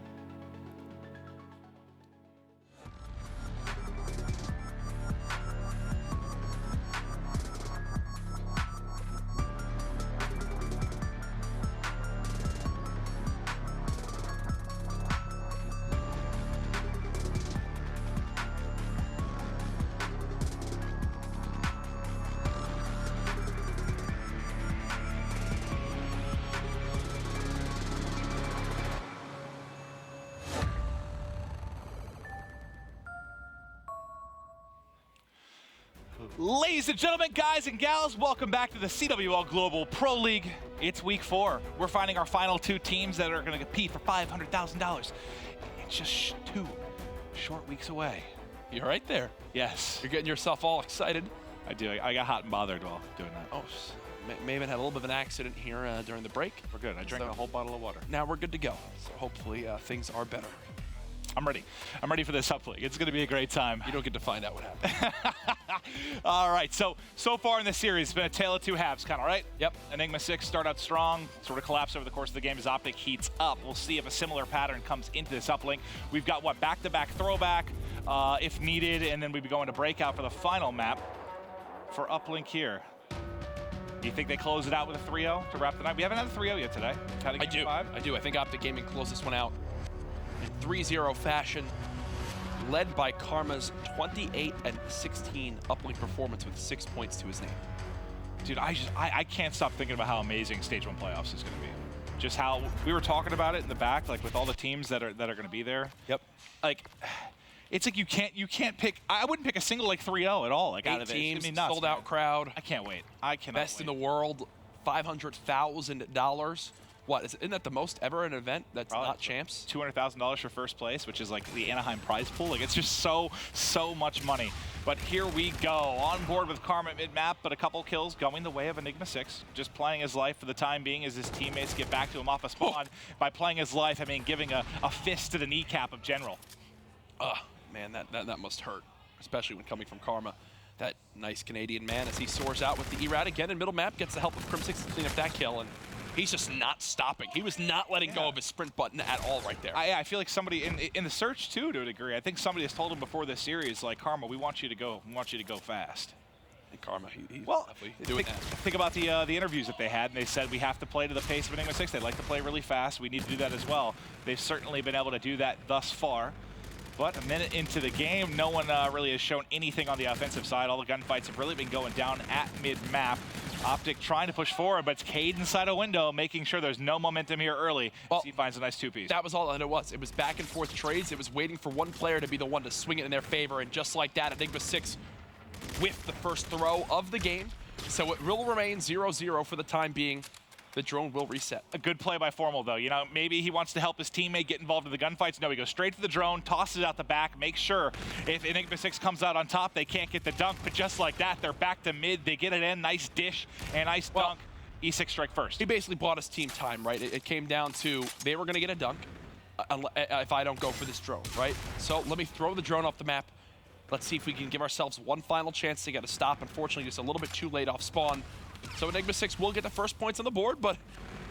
Ladies and gentlemen, guys and gals, welcome back to the CWL Global Pro League. It's week 4. We're finding our final 2 teams that are going to compete for $500,000. It's just 2 short weeks away. You're right there. Yes. You're getting yourself all excited. I do. I got hot and bothered while doing that. Oh, Maven had a little bit of an accident here during the break. We're good. I drank a whole bottle of water. Now we're good to go. So hopefully things are better. I'm ready. I'm ready for this Uplink. It's going to be a great time. You don't get to find out what happened. All right, so far in this series, it's been a tale of 2 halves, kind of, right? Yep. Enigma6 start out strong, sort of collapse over the course of the game as OpTic heats up. We'll see if a similar pattern comes into this Uplink. We've got, what, back-to-back throwback, if needed, and then we'd be going to breakout for the final map for Uplink here. Do you think they close it out with a 3-0 to wrap the night? We haven't had a 3-0 yet today. I do. I think OpTic Gaming closed this one out in 3-0 fashion, led by Karma's 28-16 Uplink performance with 6 points to his name. Dude, I can't stop thinking about how amazing Stage 1 playoffs is going to be. Just how we were talking about it in the back, like with all the teams that are going to be there. Yep. Like, it's like you can't pick. I wouldn't pick a single like 3-0 at all. Like 8 out of this. teams, It's gonna be nuts, sold out man. crowd. I can't wait. I cannot Best wait. in the world, $500,000. What, isn't that the most ever in an event that's Probably not champs? $200,000 for first place, which is like the Anaheim prize pool. Like, it's just so much money. But here we go, on board with Karma at mid-map, but a couple kills going the way of Enigma6. Just playing his life for the time being as his teammates get back to him off a spawn. By playing his life, I mean giving a fist to the kneecap of General. Man, that must hurt, especially when coming from Karma. That nice Canadian man as he soars out with the Erad again in middle map, gets the help of Crim6 to clean up that kill, and he's just not stopping. He was not letting go of his sprint button at all right there. I feel like somebody in the search too, to a degree. I think somebody has told him before this series, like, Karma, we want you to go fast. And Karma, he's Well, definitely doing that. think about the interviews that they had, and they said we have to play to the pace of Enigma6. They like to play really fast. We need to do that as well. They've certainly been able to do that thus far. But a minute into the game, no one really has shown anything on the offensive side. All the gunfights have really been going down at mid-map. OpTic trying to push forward, but it's Cade inside a window, making sure there's no momentum here early. Well, he finds a nice 2-piece. That was all that it was. It was back and forth trades. It was waiting for one player to be the one to swing it in their favor, and just like that, Enigma6 whiffed the first throw of the game. So it will remain 0-0 for the time being. The drone will reset. A good play by Formal, though. You know, maybe he wants to help his teammate get involved in the gunfights. No, he goes straight for the drone, tosses it out the back, makes sure if Enigma6 comes out on top, they can't get the dunk. But just like that, they're back to mid. They get it in. Nice dish and nice dunk. E6 strike first. He basically bought his team time, right? It came down to they were going to get a dunk if I don't go for this drone, right? So let me throw the drone off the map. Let's see if we can give ourselves one final chance to get a stop. Unfortunately, just a little bit too late off spawn. So Enigma6 will get the first points on the board, but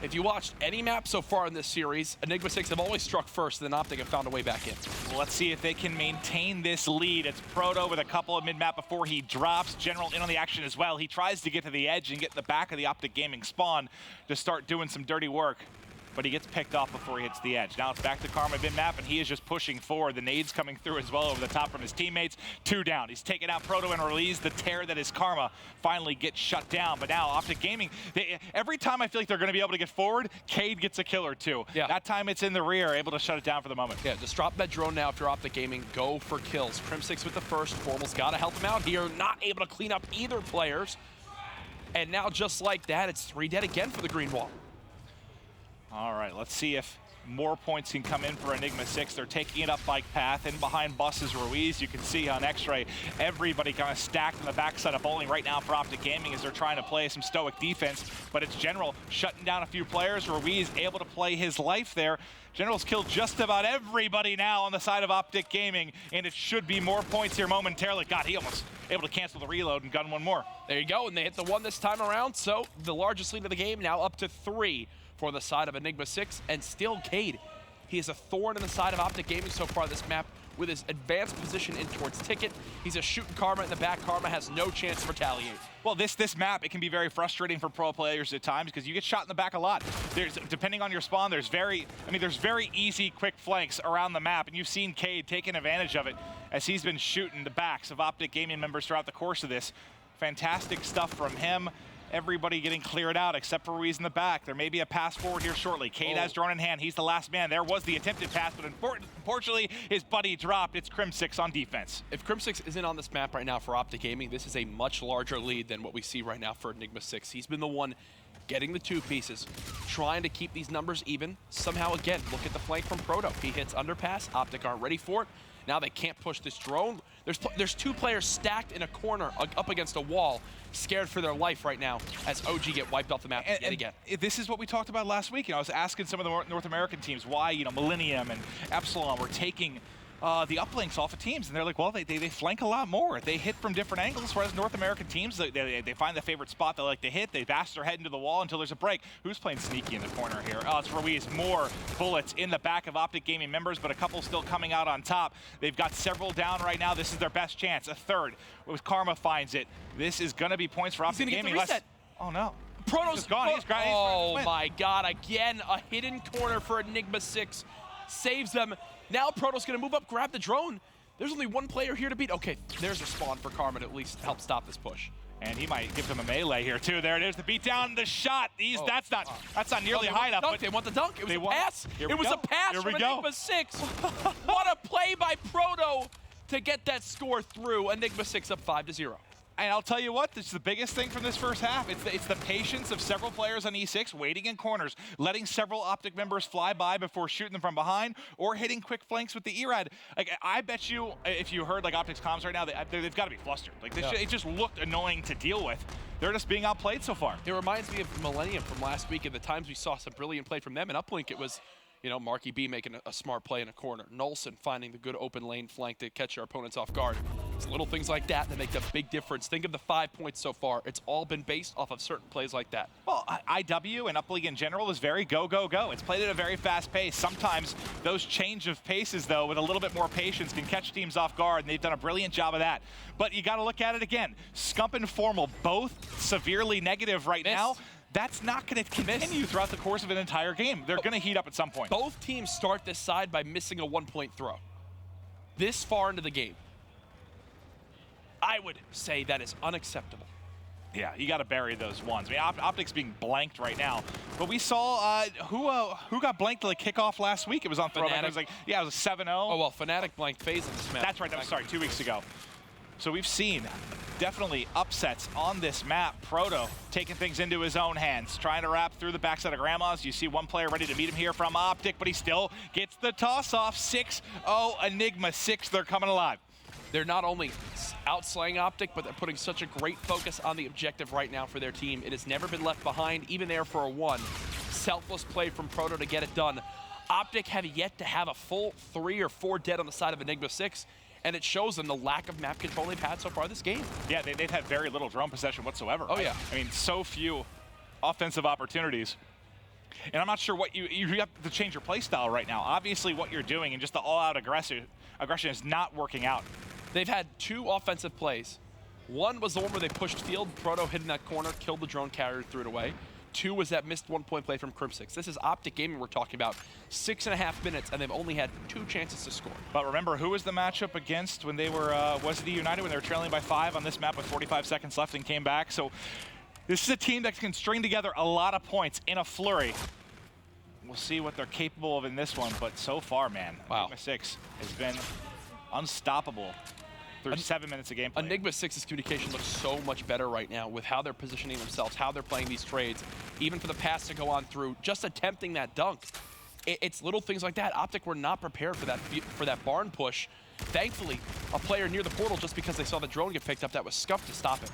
if you watched any map so far in this series, Enigma6 have always struck first, and then OpTic have found a way back in. Well, let's see if they can maintain this lead. It's Proto with a couple of mid-map before he drops. General in on the action as well. He tries to get to the edge and get in the back of the OpTic Gaming spawn to start doing some dirty work. But he gets picked off before he hits the edge. Now it's back to Karma mid-map, and he is just pushing forward. The nades coming through as well over the top from his teammates. 2 down. He's taking out Proto and Release. The tear that is Karma finally gets shut down. But now OpTic Gaming, every time I feel like they're going to be able to get forward, Cade gets a kill or 2. Yeah. That time it's in the rear, able to shut it down for the moment. Yeah, just drop that drone now if you're OpTic Gaming. Go for kills. Crim6 with the first. Formal's got to help him out here. Not able to clean up either players. And now just like that, it's 3 dead again for the green wall. All right, let's see if more points can come in for Enigma6. They're taking it up bike path. In behind buses Ruiz, you can see on X-Ray, everybody kind of stacked on the backside of bowling right now for OpTic Gaming as they're trying to play some stoic defense. But it's General shutting down a few players. Ruiz able to play his life there. General's killed just about everybody now on the side of OpTic Gaming, and it should be more points here momentarily. God, he almost able to cancel the reload and gun one more. There you go, and they hit the 1 this time around, so the largest lead of the game now up to 3 for the side of Enigma6, and still Cade. He is a thorn in the side of OpTic Gaming so far this map with his advanced position in towards Ticket. He's a shooting Karma in the back. Karma has no chance to retaliate. Well, this map, it can be very frustrating for pro players at times because you get shot in the back a lot. Depending on your spawn, there's very easy, quick flanks around the map, and you've seen Cade taking advantage of it as he's been shooting the backs of OpTic Gaming members throughout the course of this. Fantastic stuff from him. Everybody getting cleared out except for Ruiz in the back. There may be a pass forward here shortly. Cade has drone in hand. He's the last man. There was the attempted pass, but unfortunately, his buddy dropped. It's Crim6 on defense. If Crim6 isn't on this map right now for OpTic Gaming, this is a much larger lead than what we see right now for Enigma6. He's been the one getting the 2 pieces, trying to keep these numbers even. Somehow, again, look at the flank from Proto. He hits underpass. OpTic aren't ready for it. Now they can't push this drone. There's 2 players stacked in a corner up against a wall, scared for their life right now as OG get wiped off the map yet again. This is what we talked about last week. I was asking some of the North American teams why, Millennium and Epsilon were taking the uplinks off of teams, and they're like, well, they flank a lot more. They hit from different angles, whereas North American teams, they find the favorite spot they like to hit. They bash their head into the wall until there's a break. Who's playing sneaky in the corner here? Oh, it's Ruiz. More bullets in the back of OpTic Gaming members, but a couple still coming out on top. They've got several down right now. This is their best chance. A third. With Karma finds it. This is going to be points for OpTic Gaming. Oh, no. Proto's gone. He's oh, my God. Again, a hidden corner for Enigma6. Saves them. Now Proto's going to move up, grab the drone. There's only 1 player here to beat. Okay, there's a spawn for Karma to at least help stop this push. And he might give them a melee here too. There it is, the beat down, the shot. That's not nearly high enough. They want the dunk. It was a pass. It was a pass from Enigma6. What a play by Proto to get that score through. Enigma6 up 5-0. And I'll tell you what, this is the biggest thing from this first half. It's the patience of several players on E6 waiting in corners, letting several OpTic members fly by before shooting them from behind or hitting quick flanks with the ERAD. Like, I bet you, if you heard like OpTic's comms right now, they've got to be flustered. Like, it just looked annoying to deal with. They're just being outplayed so far. It reminds me of Millennium from last week, and the times we saw some brilliant play from them. And Uplink, it was, Marky B making a smart play in a corner. Nolson finding the good open lane flank to catch our opponents off guard. It's little things like that that make a big difference. Think of the 5 points so far. It's all been based off of certain plays like that. Well, IW and Uplink in general is very go, go, go. It's played at a very fast pace. Sometimes those change of paces, though, with a little bit more patience can catch teams off guard, and they've done a brilliant job of that. But you got to look at it again. Scump and Formal, both severely negative right now. That's not going to continue throughout the course of an entire game. They're going to heat up at some point. Both teams start this side by missing a 1-point throw. This far into the game, I would say that is unacceptable. Yeah, you got to bury those ones. I mean, OpTic's being blanked right now. But we saw who got blanked to the kickoff last week. It was on Throwback. It was like, yeah, it was a 7-0. Oh, well, Fnatic blanked FaZe in this match. That's right. Sorry, 2 weeks ago. So we've seen definitely upsets on this map. Proto taking things into his own hands, trying to wrap through the backside of Grandma's. You see 1 player ready to meet him here from OpTic, but he still gets the toss off. 6-0 Enigma6. They're coming alive. They're not only outslaying OpTic, but they're putting such a great focus on the objective right now for their team. It has never been left behind, even there for a 1. Selfless play from Proto to get it done. OpTic have yet to have a full 3 or 4 dead on the side of Enigma6. And it shows them the lack of map control they've had so far this game. Yeah, they've had very little drone possession whatsoever. Oh, yeah. I mean, so few offensive opportunities. And I'm not sure what you have to change your play style right now. Obviously, what you're doing and just the all-out aggression is not working out. They've had 2 offensive plays. 1 was the one where they pushed field, Proto hid in that corner, killed the drone carrier, threw it away. 2 was that missed 1-point play from Crim6. This is OpTic Gaming we're talking about. 6.5 minutes, and they've only had 2 chances to score. But remember, who was the matchup against when they were, was it United when they were trailing by 5 on this map with 45 seconds left and came back? So this is a team that can string together a lot of points in a flurry. We'll see what they're capable of in this one, but so far, man, wow. Enigma6 has been unstoppable through 7 minutes of gameplay. Enigma6's communication looks so much better right now with how they're positioning themselves, how they're playing these trades, even for the pass to go on through, just attempting that dunk. It's little things like that. OpTic were not prepared for that barn push. Thankfully, a player near the portal, just because they saw the drone get picked up, that was scuffed to stop it.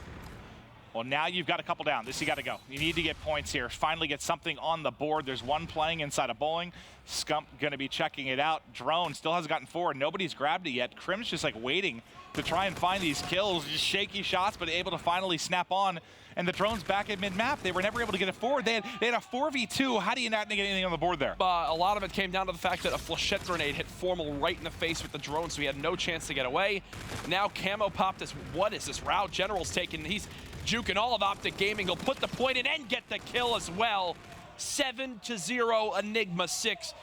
Well, now you've got a couple down. You got to go. You need to get points here. Finally get something on the board. There's 1 playing inside of bowling. Scump going to be checking it out. Drone still hasn't gotten forward. Nobody's grabbed it yet. Crim's just like waiting to try and find these kills. Just shaky shots, but able to finally snap on. And the drone's back at mid-map. They were never able to get it forward. They had a 4v2. How do you not get anything on the board there? A lot of it came down to the fact that a flechette grenade hit Formal right in the face with the drone, so he had no chance to get away. Now Camo popped this. What is this? Rao General's taking. He's juking all of OpTic Gaming. He'll put the point in and get the kill as well. 7-0 Enigma6.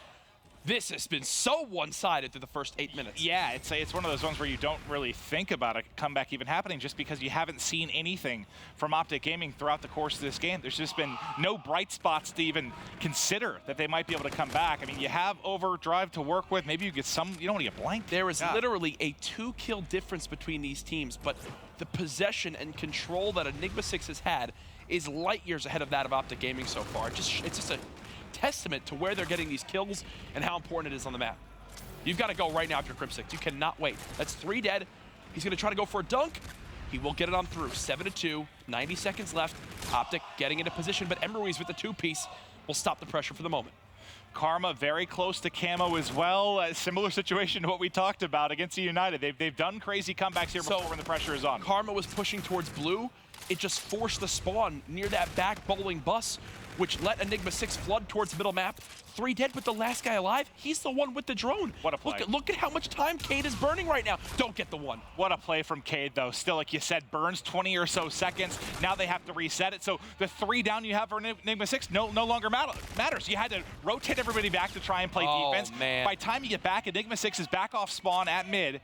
This has been so one-sided through the first 8 minutes. Yeah, it's one of those ones where you don't really think about a comeback even happening just because you haven't seen anything from OpTic Gaming throughout the course of this game. There's just been no bright spots to even consider that they might be able to come back. I mean, you have Overdrive to work with. Maybe you get some, you don't want to get blanked. There is literally a 2-kill difference between these teams, but the possession and control that Enigma6 has had is light years ahead of that of OpTic Gaming so far. It's just a testament to where they're getting these kills and how important it is on the map. You've got to go right now after Crim6. You cannot wait. That's 3 dead. He's going to try to go for a dunk. He will get it on through. 7-2, 90 seconds left. OpTic getting into position, but Emery's with the 2-piece will stop the pressure for the moment. Karma very close to camo as well. A similar situation to what we talked about against the United. They've done crazy comebacks here before when the pressure is on. Karma was pushing towards blue. It just forced the spawn near that back bowling bus, which let Enigma6 flood towards middle map. 3 dead with the last guy alive. He's the one with the drone. What a play. Look at how much time Cade is burning right now. Don't get the one. What a play from Cade, though. Still, like you said, burns 20 or so seconds. Now they have to reset it. So the 3 down you have for Enigma6 no longer matters. You had to rotate everybody back to try and play defense. Man. By the time you get back, Enigma6 is back off spawn at mid.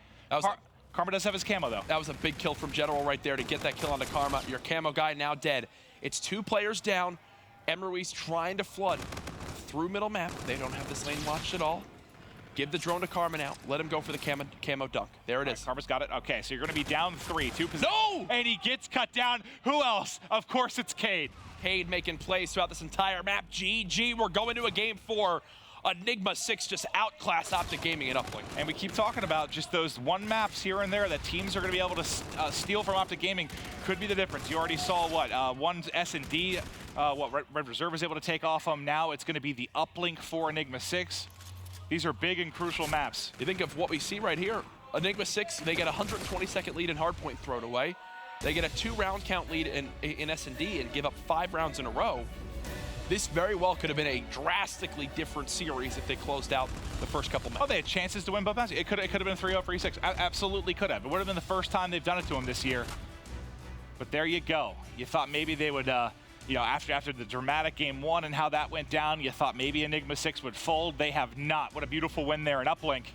Karma does have his camo, though. That was a big kill from General right there to get that kill onto Karma. Your camo guy now dead. It's 2 players down. Emery's trying to flood through middle map. They don't have this lane watched at all. Give the drone to Karma now. Let him go for the camo dunk. There it is. Karma's got it. Okay, so you're going to be down 3. 2 positions. No! And he gets cut down. Who else? Of course, it's Cade. Cade making plays throughout this entire map. GG, we're going to a game 4. Enigma6 just outclassed OpTic Gaming and Uplink. And we keep talking about just those 1 maps here and there that teams are going to be able to steal from OpTic Gaming. Could be the difference. You already saw what, 1 S&D, Red Reserve was able to take off them. Now it's going to be the Uplink for Enigma6. These are big and crucial maps. You think of what we see right here. Enigma6, they get a 120-second lead in Hardpoint thrown away. They get a 2-round count lead in S&D and give up 5 rounds in a row. This very well could have been a drastically different series if they closed out the first couple matches. Oh, they had chances to win both matches. It could have been 3-0 for E6. Absolutely could have. It would have been the first time they've done it to them this year. But there you go. You thought maybe they would, you know, after the dramatic game 1 and how that went down, you thought maybe Enigma6 would fold. They have not. What a beautiful win there in Uplink.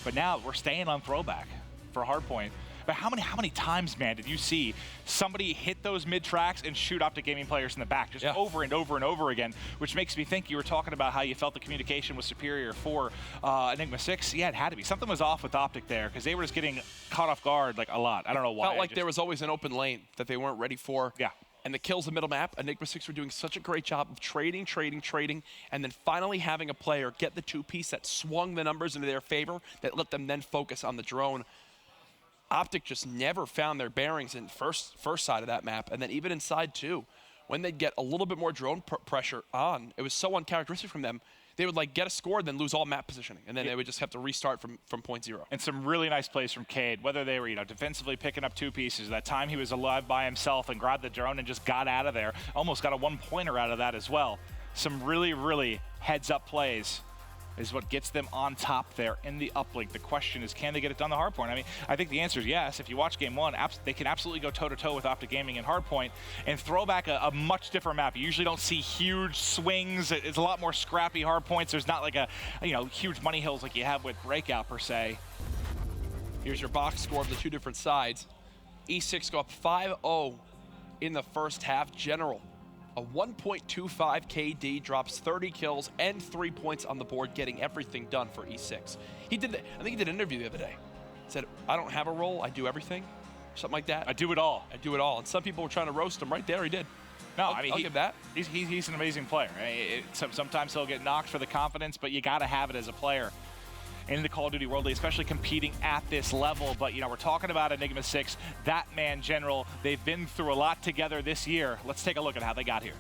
But now we're staying on throwback for Hardpoint. But how many times, man, did you see somebody hit those mid-tracks and shoot OpTic Gaming players in the back just over and over and over again, which makes me think you were talking about how you felt the communication was superior for Enigma6. Yeah, it had to be. Something was off with OpTic there because they were just getting caught off guard like a lot. I don't know why. Felt like there was always an open lane that they weren't ready for. Yeah. And the kills in middle map, Enigma6 were doing such a great job of trading, and then finally having a player get the 2-piece that swung the numbers into their favor, that let them then focus on the drone. OpTic just never found their bearings in first side of that map, and then even inside too. When they'd get a little bit more drone pressure on, it was so uncharacteristic from them. They would like get a score, then lose all map positioning, and then they would just have to restart from point 0. And some really nice plays from Cade, whether they were, you know, defensively picking up 2 pieces. That time he was alive by himself and grabbed the drone and just got out of there. Almost got a 1-pointer out of that as well. Some really, really heads-up plays is what gets them on top there in the uplink. The question is, can they get it done the Hardpoint? I mean, I think the answer is yes. If you watch game 1, they can absolutely go toe-to-toe with OpTic Gaming and Hardpoint and throw back a much different map. You usually don't see huge swings. It's a lot more scrappy Hardpoints. There's not like a, you know, huge money hills like you have with Breakout per se. Here's your box score of the 2 different sides. E6 go up 5-0 in the first half. General, a 1.25 KD, drops 30 kills and 3 points on the board, getting everything done for E6. He did, I think he did an interview the other day. Said, I don't have a role, I do everything. Something like that. I do it all. I do it all. And some people were trying to roast him. Right there, he did. No, I mean, I'll give that. He's an amazing player. Sometimes he'll get knocked for the confidence, but you got to have it as a player in the Call of Duty world, especially competing at this level. But, you know, we're talking about Enigma6, that man General. They've been through a lot together this year. Let's take a look at how they got here.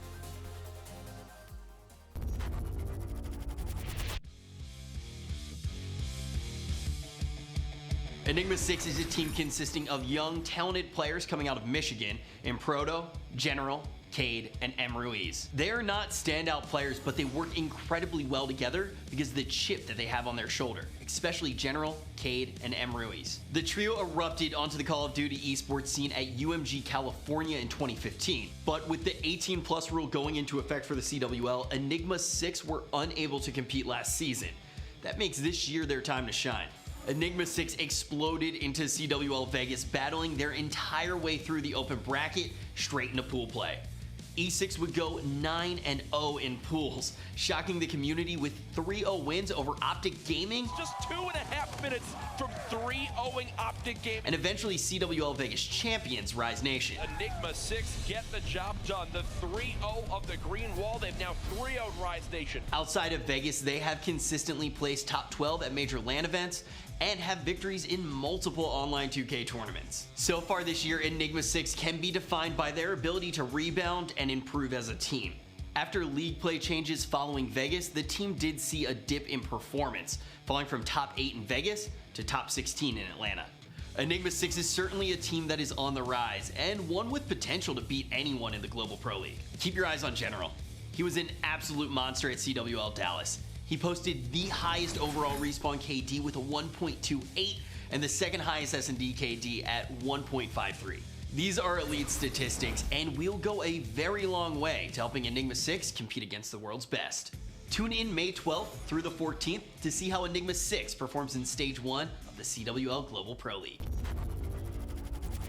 Enigma6 is a team consisting of young, talented players coming out of Michigan in Proto, General, Cade, and M. Ruiz. They are not standout players, but they work incredibly well together because of the chip that they have on their shoulder, especially General, Cade, and M. Ruiz. The trio erupted onto the Call of Duty esports scene at UMG California in 2015, but with the 18+ rule going into effect for the CWL, Enigma6 were unable to compete last season. That makes this year their time to shine. Enigma6 exploded into CWL Vegas, battling their entire way through the open bracket straight into pool play. E6 would go 9-0 in pools, shocking the community with 3-0 wins over OpTic Gaming. Just 2.5 minutes from 3-0ing OpTic Gaming. And eventually CWL Vegas champions Rise Nation. Enigma6 get the job done. The 3-0 of the green wall. They've now 3-0'd Rise Nation. Outside of Vegas, they have consistently placed top 12 at major LAN events and have victories in multiple online 2K tournaments. So far this year, Enigma6 can be defined by their ability to rebound and improve as a team. After league play changes following Vegas, the team did see a dip in performance, falling from top 8 in Vegas to top 16 in Atlanta. Enigma6 is certainly a team that is on the rise, and one with potential to beat anyone in the Global Pro League. Keep your eyes on General. He was an absolute monster at CWL Dallas. He posted the highest overall respawn KD with a 1.28 and the second highest S&D KD at 1.53. These are elite statistics and will go a very long way to helping Enigma6 compete against the world's best. Tune in May 12th through the 14th to see how Enigma6 performs in Stage 1 of the CWL Global Pro League.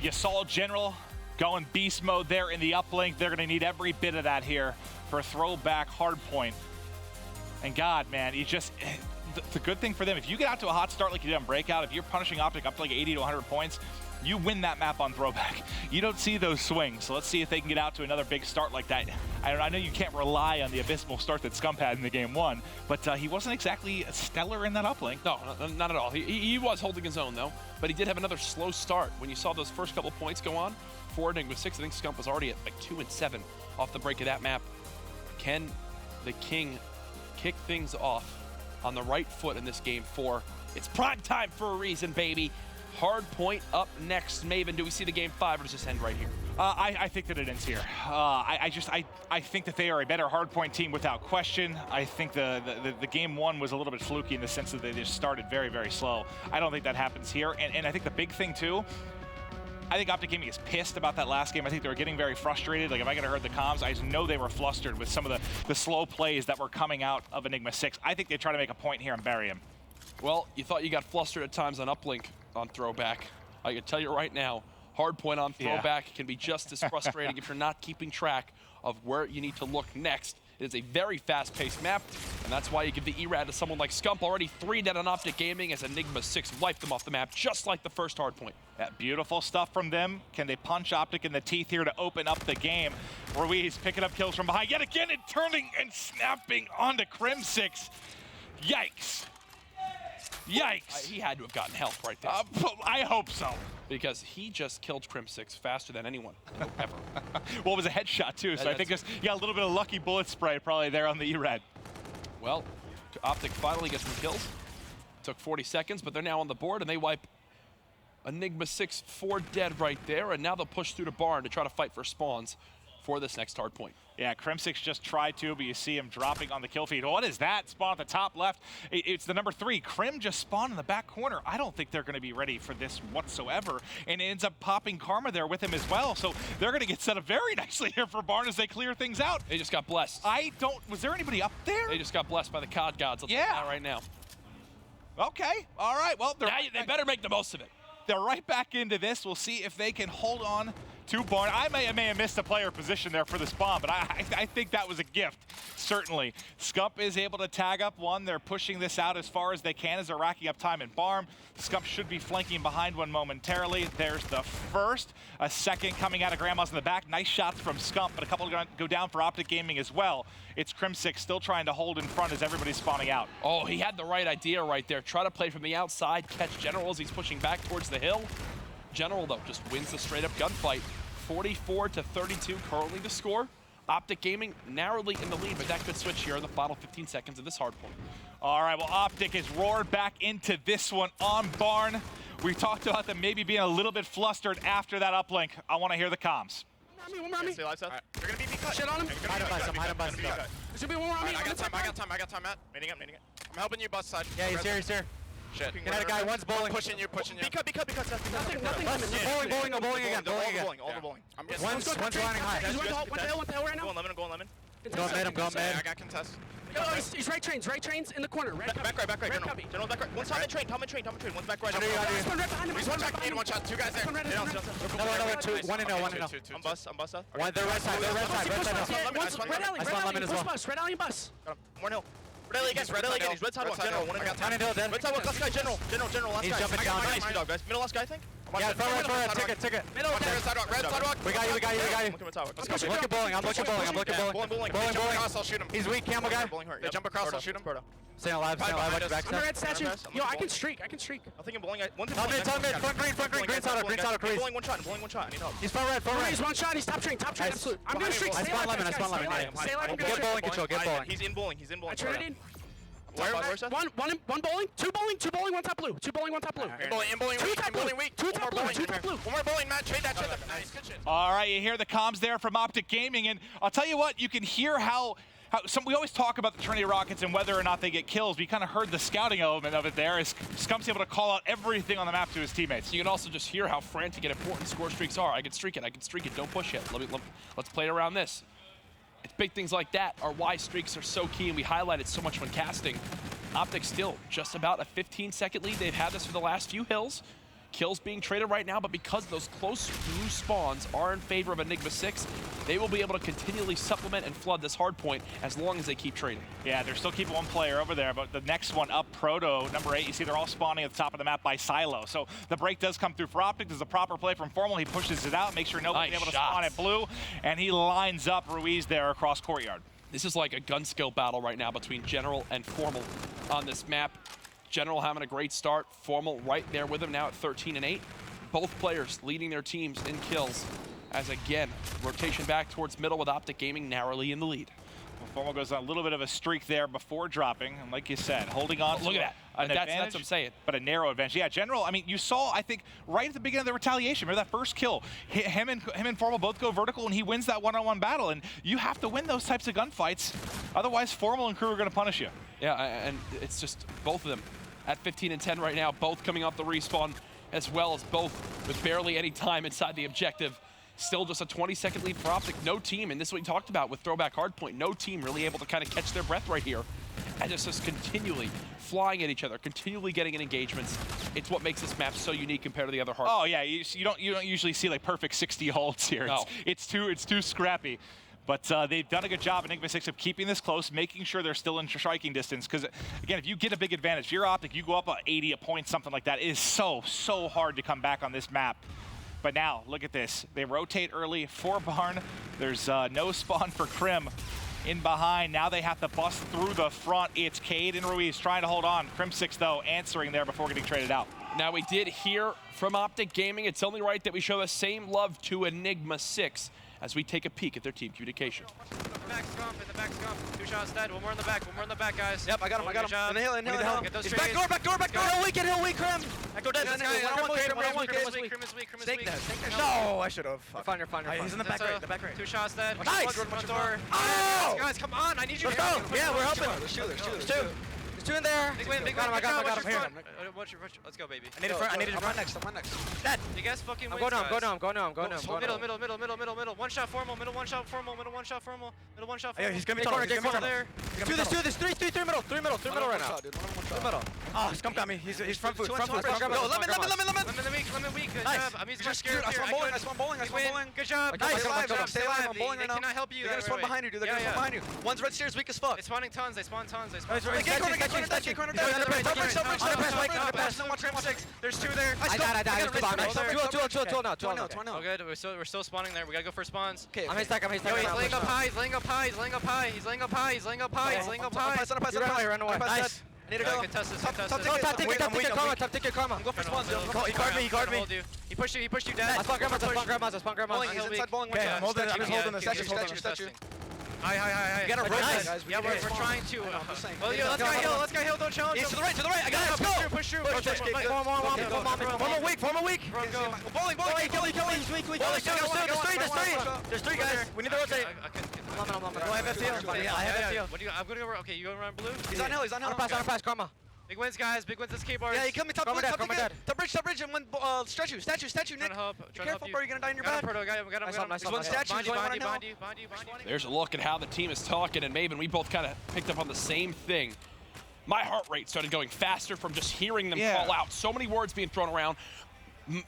You saw General going beast mode there in the uplink. They're going to need every bit of that here for throwback Hardpoint. And God, man, the good thing for them, if you get out to a hot start like you did on Breakout, if you're punishing OpTic up to like 80 to 100 points, you win that map on throwback. You don't see those swings, so let's see if they can get out to another big start like that. I know you can't rely on the abysmal start that Scump had in the game 1, but he wasn't exactly stellar in that uplink. No, not at all. He was holding his own, though, but he did have another slow start. When you saw those first couple points go on for Enigma6, I think Scump was already at like 2-7 off the break of that map. Can the King kick things off on the right foot in this game 4? It's prime time for a reason, baby. Hardpoint up next. Maven, do we see the game 5 or does this end right here? I think that it ends here. I think that they are a better Hardpoint team without question. I think the game 1 was a little bit fluky in the sense that they just started very, very slow. I don't think that happens here. And I think the big thing too, I think OpTic Gaming is pissed about that last game. I think they were getting very frustrated. Like, if I could have heard the comms, I just know they were flustered with some of the slow plays that were coming out of Enigma6. I think they try to make a point here and bury him. Well, you thought you got flustered at times on Uplink on throwback. I can tell you right now, Hardpoint on throwback can be just as frustrating if you're not keeping track of where you need to look next. It is a very fast-paced map, and that's why you give the ERAD to someone like Scump, already 3 dead on OpTic Gaming, as Enigma6 wiped them off the map, just like the first Hardpoint. That beautiful stuff from them. Can they punch OpTic in the teeth here to open up the game? Ruiz picking up kills from behind, yet again, and turning and snapping onto Crim6. Yikes. Yikes. He had to have gotten help right there. I hope so. Because he just killed Crim6 faster than anyone ever. Well, it was a headshot too, so I think you got a little bit of lucky bullet spray probably there on the E-Red. Well, OpTic finally gets some kills. Took 40 seconds, but they're now on the board, and they wipe Enigma6 4 dead right there, and now they'll push through the barn to try to fight for spawns for this next Hardpoint. Yeah, Crim6 just tried to, but you see him dropping on the kill feed. What is that? Spawn at the top left. It's the number 3. Crim just spawned in the back corner. I don't think they're going to be ready for this whatsoever. And it ends up popping Karma there with him as well. So they're going to get set up very nicely here for Barn as they clear things out. They just got blessed. Was there anybody up there? They just got blessed by the COD gods. I'll tell you that right now. Okay, all right. Well, they better make the most of it. They're right back into this. We'll see if they can hold on to Barn. I may have missed a player position there for the spawn, but I think that was a gift, certainly. Scump is able to tag up one. They're pushing this out as far as they can as they're racking up time in Barn. Scump should be flanking behind one momentarily. There's the first. A second coming out of Grandma's in the back. Nice shots from Scump, but a couple go down for OpTic Gaming as well. It's Crim6 still trying to hold in front as everybody's spawning out. Oh, he had the right idea right there. Try to play from the outside, catch General as he's pushing back towards the hill. General, though, just wins the straight-up gunfight. 44-32 currently the score. OpTic Gaming narrowly in the lead, but that could switch here in the final 15 seconds of this Hardpoint. All right, well, OpTic has roared back into this one on Barn. We talked about them maybe being a little bit flustered after that uplink. I want to hear the comms. One more on me. They're gonna be cut. Shit on him. Hide him by some. There should be one more on me. I got time, Matt. Meeting it. I'm helping you, bus side. Yeah, he's here. Shit. Get out of guy, one's bowling. Pushing you. Nothing. Bowling again. All the bowling. One's running high. One tail right now. Go on lemon. Go mid. I got contest. He's right trains in the corner. Red Back right, Red General. cubby. General back right. One's top train, one's back right. There's one right behind him. He's one shot, need one shot. Two guys there. One red, Another two. One and no. I'm bust up. One, they're right side. Red alley and bus. One hill. Red alley against, red sidewalk, General. One and hill. Red sidewalk, last guy, General, last guy. He's jumping down. Nice, good dog, guys. Middle last guy, I think. Yeah, ticket. Middle, red sidewalk. We got you. Let's go. Looking bowling. I'm looking bowling. Bowling. Bowling. Across, I'll shoot him. He's weak, camel guy. They jump across, I'll shoot him. Stay alive. Watch your back. I'm the red statue. Yo, I can streak. I think I'm bowling. One's in Top mid. Front green. Green side of crease. Bowling one shot. I need help. He's front red. He's one shot. He's top train. Absolute. I'm gonna streak. I spawn lemon. Stay alive. I'm gonna Get streak. bowling control. He's in bowling. I traded. Where's that? One bowling. Two bowling. One top blue. In bowling weak. Two top blue. One more bowling, Matt. Trade that. Nice. Good shit. All right, you hear the comms there from OpTic Gaming, and I'll tell you what, you can hear how we always talk about the Trinity Rockets and whether or not they get kills. We kind of heard the scouting element of it there as Scump's able to call out everything on the map to his teammates. You can also just hear how frantic and important score streaks are. I can streak it. Don't push it. Let's play around this. It's big things like that are why streaks are so key, and we highlight it so much when casting. OpTic still just about a 15-second lead. They've had this for the last few hills. Kills being traded right now, but because those close blue spawns are in favor of Enigma6, they will be able to continually supplement and flood this hard point as long as they keep trading. Yeah, they're still keeping one player over there, but the next one up, Proto, number 8, you see they're all spawning at the top of the map by silo. So the break does come through for OpTic. There's a proper play from Formal. He pushes it out, makes sure nobody's able to spawn at blue, and he lines up Ruiz there across courtyard. This is like a gun skill battle right now between General and Formal on this map. General having a great start, Formal right there with him now at 13-8. Both players leading their teams in kills as, again, rotation back towards middle with OpTic Gaming narrowly in the lead. Well, Formal goes on a little bit of a streak there before dropping, and like you said, holding on look at that. That's what I'm saying. But a narrow advantage. Yeah, General, I mean, you saw, I think, right at the beginning of the retaliation, remember that first kill, him and Formal both go vertical, and he wins that one-on-one battle, and you have to win those types of gunfights, otherwise Formal and crew are going to punish you. Yeah, and it's just both of them at 15-10 right now, both coming off the respawn, as well as both with barely any time inside the objective. Still just a 20-second lead for OpTic. No team, and this is what we talked about with throwback hardpoint, no team really able to kind of catch their breath right here. And it's just continually flying at each other, continually getting in engagements. It's what makes this map so unique compared to the other hard. Oh yeah, you don't usually see like perfect 60 holds here. No. It's too scrappy. But they've done a good job in Enigma6 of keeping this close, making sure they're still in striking distance. Because, again, if you get a big advantage, if you're OpTic, you go up 80 a point, something like that. It is so hard to come back on this map. But now, look at this. They rotate early for Barn. There's no spawn for Krim in behind. Now they have to bust through the front. It's Cade and Ruiz trying to hold on. Crim6, though, answering there before getting traded out. Now, we did hear from OpTic Gaming. It's only right that we show the same love to Enigma6 as we take a peek at their team communication. In the back scump. 2 shots dead. One more in the back, guys. Yep, I got him. In the hill. Get those He's trades. back door. Hill weak, Krim. Echo dead. Krim Krim is weak. Snake there. No, I should have. Fine. He's in the back right. 2 shots dead. Nice. Front door. Oh! Guys, come on. I need you. Let's go. Yeah, we're helping. There's two. There's 2 in there. Big win. I got him here. Let's go, baby. I need to front next. Dead. You guys fucking win. Go down. Middle. One shot Formal. Middle one shot Formal. Yeah, he's gonna be corner. There. There's 3 middle. 3 middle right now. 3 middle. Oh, Scump got me. He's front foot. Go, Lemon weak. Good job. I'm using my scared here. I spawn bowling. Good job. Nice. Stay alive. I'm bowling They right now. cannot help you. They're gonna spawn behind you, dude. They're gonna spawn behind you. One's red stairs weak as fuck. They spawning tons. They spawn tons. There's 2 there. I got 2 now. 2 Oh, good. We're still spawning there. We gotta go for spawns. Okay. I'm stack. Yo, he's laying up high. He's laying up high. Run away. Nice. I need to go. Contest this. Top ticket karma. I'm going for spawns. He guard me. He pushed you dead. I spawn grandmas. He's inside bowling. Okay, I'm holding the statue. High. You gotta rotate. Nice. Yeah, we're trying to. Well, yo, let's go hill. Don't challenge him. To the right. I got it. Let's go. Push through. Formal weak. Bowling. Kill. He's weak. There's 3 guys. We need to rotate. I have FTL. Yeah, I have FTL. I'm gonna go. Okay, you going around blue? He's on hill. Pass. Karma. Big wins, guys. Big wins this keyboard. Yeah, he killed me top blue. Top bridge. bridge, and one statue, Nick. Be careful, bro, you're gonna die in your bed. Nice one. Statue going on now. There's a look at how the team is talking, and Maven, we both kind of picked up on the same thing. My heart rate started going faster from just hearing them call out. So many words being thrown around.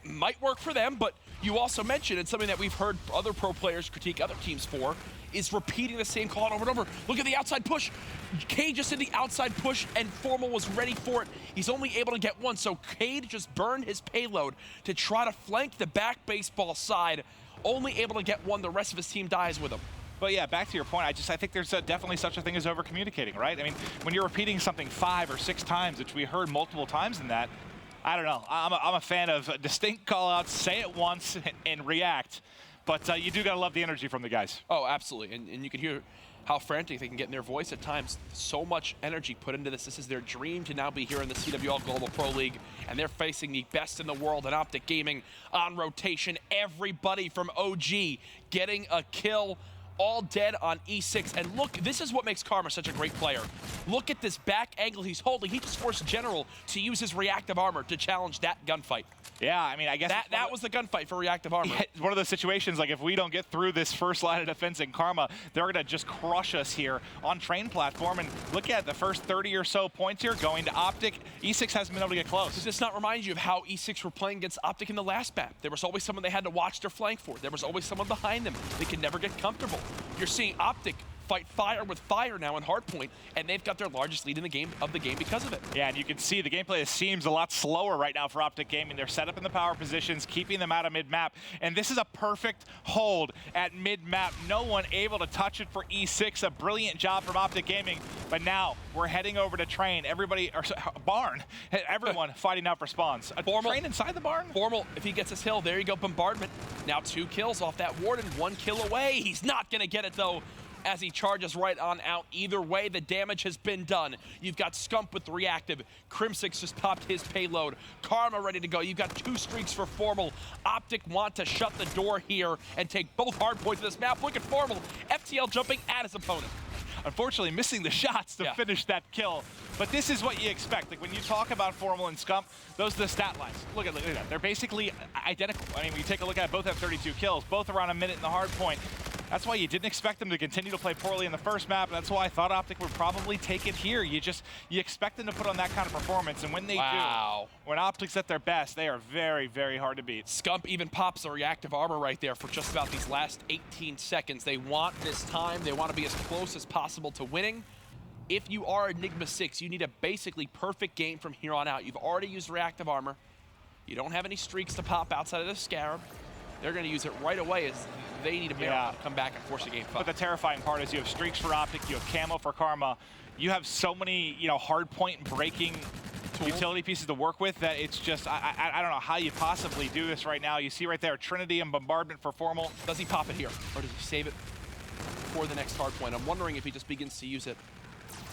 Might work for them, but you also mentioned, and something that we've heard other pro players critique other teams for, is repeating the same call over and over. Look at the outside push. Cade just did the outside push, and Formal was ready for it. He's only able to get one, so Cade just burned his payload to try to flank the back baseball side, only able to get one. The rest of his team dies with him. But yeah, back to your point, I think there's definitely such a thing as over-communicating, right? I mean, when you're repeating something 5 or 6 times, which we heard multiple times in that, I don't know. I'm a fan of distinct call-outs, say it once, and react. But you do got to love the energy from the guys. Oh, absolutely. And you can hear how frantic they can get in their voice at times. So much energy put into this. This is their dream to now be here in the CWL Global Pro League, and they're facing the best in the world in OpTic Gaming on rotation. Everybody from OG getting a kill. All dead on E6, and look, this is what makes Karma such a great player. Look at this back angle he's holding. He just forced General to use his reactive armor to challenge that gunfight. Yeah, I mean, I guess that was the gunfight for reactive armor. Yeah, it's one of those situations, like if we don't get through this first line of defense in Karma, they're gonna just crush us here on train platform. And look at the first 30 or so points here going to OpTic. E6 hasn't been able to get close. Does this not remind you of how E6 were playing against OpTic in the last map? There was always someone they had to watch their flank for. There was always someone behind them. They could never get comfortable. You're seeing OpTic fight fire with fire now in Hardpoint, and they've got their largest lead in the game because of it. Yeah, and you can see the gameplay seems a lot slower right now for OpTic Gaming. They're set up in the power positions, keeping them out of mid-map, and this is a perfect hold at mid-map. No one able to touch it for E6. A brilliant job from OpTic Gaming, but now we're heading over to train. Everybody, or barn, everyone fighting out for spawns. A Formal, train inside the barn? Formal, if he gets his hill, there you go, bombardment. Now 2 kills off that Warden, 1 kill away. He's not gonna get it though, as he charges right on out. Either way, the damage has been done. You've got Scump with reactive. Crimsix just popped his payload. Karma ready to go. You've got 2 streaks for Formal. OpTic want to shut the door here and take both hardpoints of this map. Look at Formal. FTL jumping at his opponent. Unfortunately, missing the shots to finish that kill. But this is what you expect. Like when you talk about Formal and Scump, those are the stat lines. Look at that. They're basically identical. I mean, when you take a look at it, both have 32 kills, both around a minute in the hard point. That's why you didn't expect them to continue to play poorly in the first map. That's why I thought OpTic would probably take it here. You expect them to put on that kind of performance, and when they do, when OpTic's at their best, they are very, very hard to beat. Scump even pops the reactive armor right there for just about these last 18 seconds. They want this time. They want to be as close as possible to winning. If you are Enigma6, you need a basically perfect game from here on out. You've already used reactive armor. You don't have any streaks to pop outside of the Scarab. They're going to use it right away as they need a miracle to come back and force a game 5. But the terrifying part is you have streaks for OpTic, you have camo for Karma. You have so many, hard point breaking utility pieces to work with that it's just, I don't know how you possibly do this right now. You see right there, Trinity and Bombardment for Formal. Does he pop it here, or does he save it for the next hard point? I'm wondering if he just begins to use it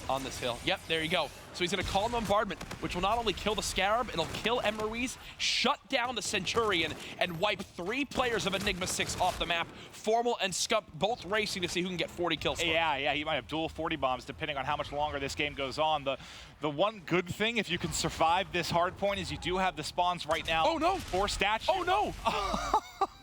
on this hill. Yep, there you go. So he's going to call him Bombardment, which will not only kill the Scarab, it'll kill Ruiz, shut down the Centurion, and wipe 3 players of Enigma6 off the map. Formal and Scump both racing to see who can get 40 kills first. Yeah, he might have dual 40 bombs depending on how much longer this game goes on. The one good thing, if you can survive this hard point, is you do have the spawns right now. Oh no! For statues. Oh no!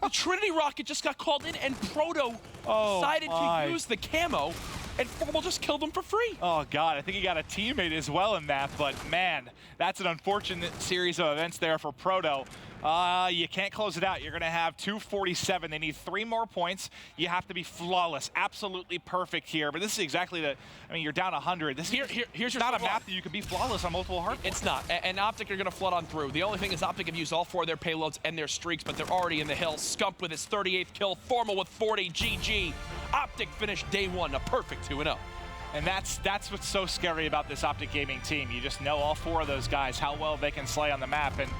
The Trinity rocket just got called in, and Proto decided to use the camo, and Formal just killed him for free. Oh God, I think he got a teammate as well in that, but man, that's an unfortunate series of events there for Proto. You can't close it out. You're gonna have 247. They need 3 more points. You have to be flawless, absolutely perfect here. But this is exactly you're down 100. This here's not a map that you can be flawless on multiple hard points. It's not, and OpTic are gonna flood on through. The only thing is OpTic have used all 4 of their payloads and their streaks, but they're already in the hill. Scump with his 38th kill, Formal with 40, GG. OpTic finished day 1, a perfect 2-0. And that's what's so scary about this OpTic Gaming team. You just know all 4 of those guys, how well they can slay on the map. And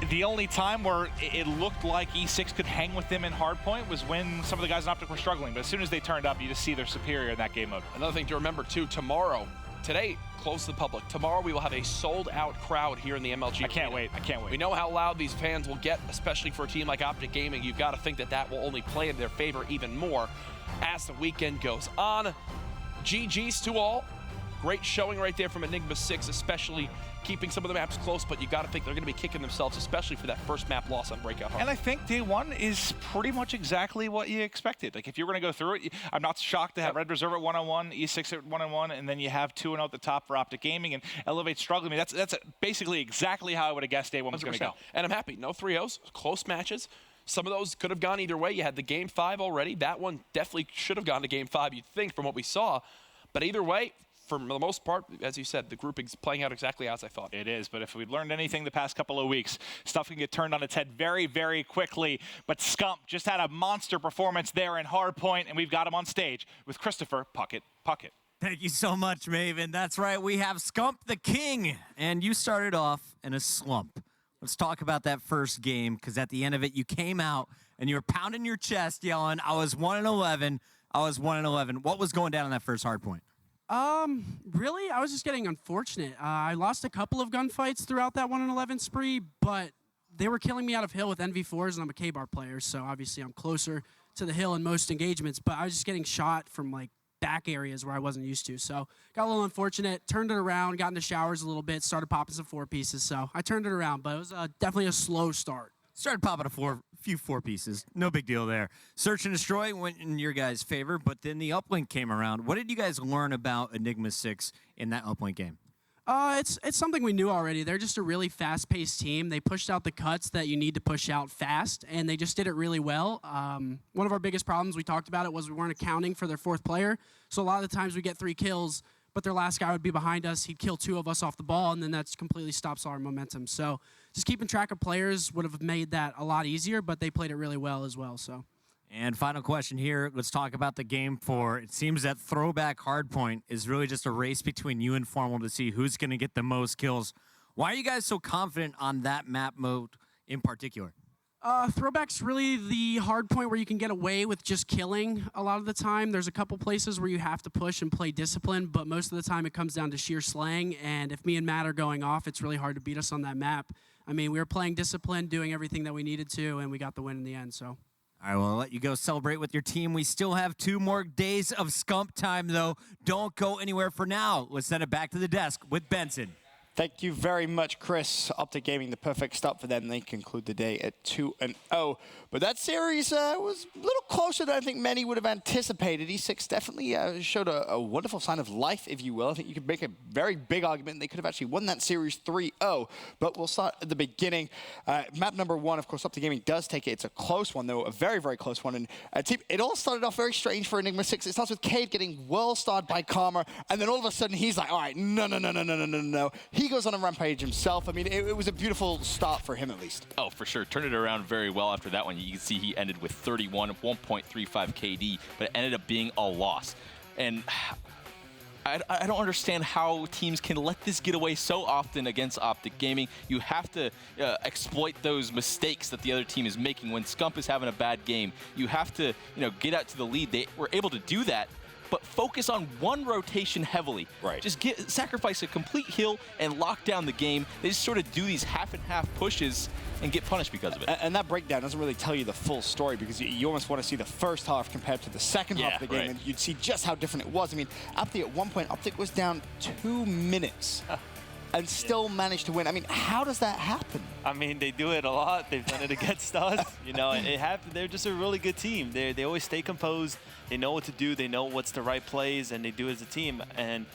the only time where it looked like E6 could hang with them in Hardpoint was when some of the guys in OpTic were struggling. But as soon as they turned up, you just see they're superior in that game mode. Another thing to remember too, today, close to the public. Tomorrow we will have a sold-out crowd here in the MLG. I can't wait. We know how loud these fans will get, especially for a team like OpTic Gaming. You've got to think that will only play in their favor even more as the weekend goes on. GG's to all. Great showing right there from Enigma6, especially keeping some of the maps close, but you got to think they're going to be kicking themselves, especially for that first map loss on Breakout Hard. And I think day one is pretty much exactly what you expected. Like, if you're going to go through it, I'm not shocked to have Red Reserve at 1-1, E6 at 1-1, and then you have 2-0 at the top for OpTic Gaming and Elevate struggling. I mean, that's basically exactly how I would have guessed day one was going to go. And I'm happy. No 3-0s, close matches. Some of those could have gone either way. You had the Game 5 already. That one definitely should have gone to Game 5, you'd think, from what we saw. But either way, for the most part, as you said, the grouping's playing out exactly as I thought. It is, but if we've learned anything the past couple of weeks, stuff can get turned on its head very, very quickly. But Scump just had a monster performance there in Hardpoint, and we've got him on stage with Christopher Puckett. Thank you so much, Maven. That's right, we have Scump the King, and you started off in a slump. Let's talk about that first game, because at the end of it, you came out and you were pounding your chest, yelling, I was 1-11, I was 1-11. What was going down on that first Hardpoint? Really, I was just getting unfortunate. I lost a couple of gunfights throughout that 1-11 spree, but they were killing me out of hill with NV4s, and I'm a K-bar player, so obviously I'm closer to the hill in most engagements, but I was just getting shot from, like, back areas where I wasn't used to. So got a little unfortunate, turned it around, got in the showers a little bit, started popping some 4-pieces, so I turned it around, but it was definitely a slow start. Started popping a few 4-pieces. No big deal there. Search and Destroy went in your guys' favor, but then the Uplink came around. What did you guys learn about Enigma6 in that Uplink game? It's something we knew already. They're just a really fast-paced team. They pushed out the cuts that you need to push out fast, and they just did it really well. One of our biggest problems, we talked about it, was we weren't accounting for their 4th player. So a lot of the times we get 3 kills, but their last guy would be behind us. He'd kill 2 of us off the ball, and then that completely stops our momentum. So just keeping track of players would have made that a lot easier, but they played it really well as well. So. And final question here. Let's talk about the game 4. It seems that throwback Hardpoint is really just a race between you and Formal to see who's going to get the most kills. Why are you guys so confident on that map mode in particular? Throwback's really the hard point where you can get away with just killing a lot of the time. There's a couple places where you have to push and play discipline, but most of the time it comes down to sheer slaying, and if me and Matt are going off, it's really hard to beat us on that map. I mean, we were playing discipline, doing everything that we needed to, and we got the win in the end, so. All right, well, I'll let you go celebrate with your team. We still have 2 more days of Scump time, though. Don't go anywhere for now. Let's send it back to the desk with Benson. Thank you very much, Chris. OpTic Gaming, the perfect start for them. They conclude the day at 2-0. But that series was a little closer than I think many would have anticipated. E6 definitely showed a wonderful sign of life, if you will. I think you could make a very big argument. They could have actually won that series 3-0. But we'll start at the beginning. Map number 1, of course, OpTic Gaming does take it. It's a close one, though, a very, very close one. And it all started off very strange for Enigma6. It starts with Cade getting well-starred by Karma, and then all of a sudden he's like, all right, no. He goes on a rampage himself. I mean, it was a beautiful start for him, at least. Oh, for sure. Turned it around very well after that one. You can see he ended with 31, 1.35 KD, but it ended up being a loss. And I don't understand how teams can let this get away so often against OpTic Gaming. You have to exploit those mistakes that the other team is making. When Scump is having a bad game, you have to get out to the lead. They were able to do that, but focus on one rotation heavily. Right. Just sacrifice a complete hill and lock down the game. They just sort of do these half-and-half pushes and get punished because of it. And that breakdown doesn't really tell you the full story, because you almost want to see the first half compared to the second half of the game, and you'd see just how different it was. I mean, at one point, OpTic was down 2 minutes. And still managed to win. I mean, how does that happen? I mean, they do it a lot. They've done it against us. They're just a really good team. They always stay composed. They know what to do. They know what's the right plays, and they do it as a team. And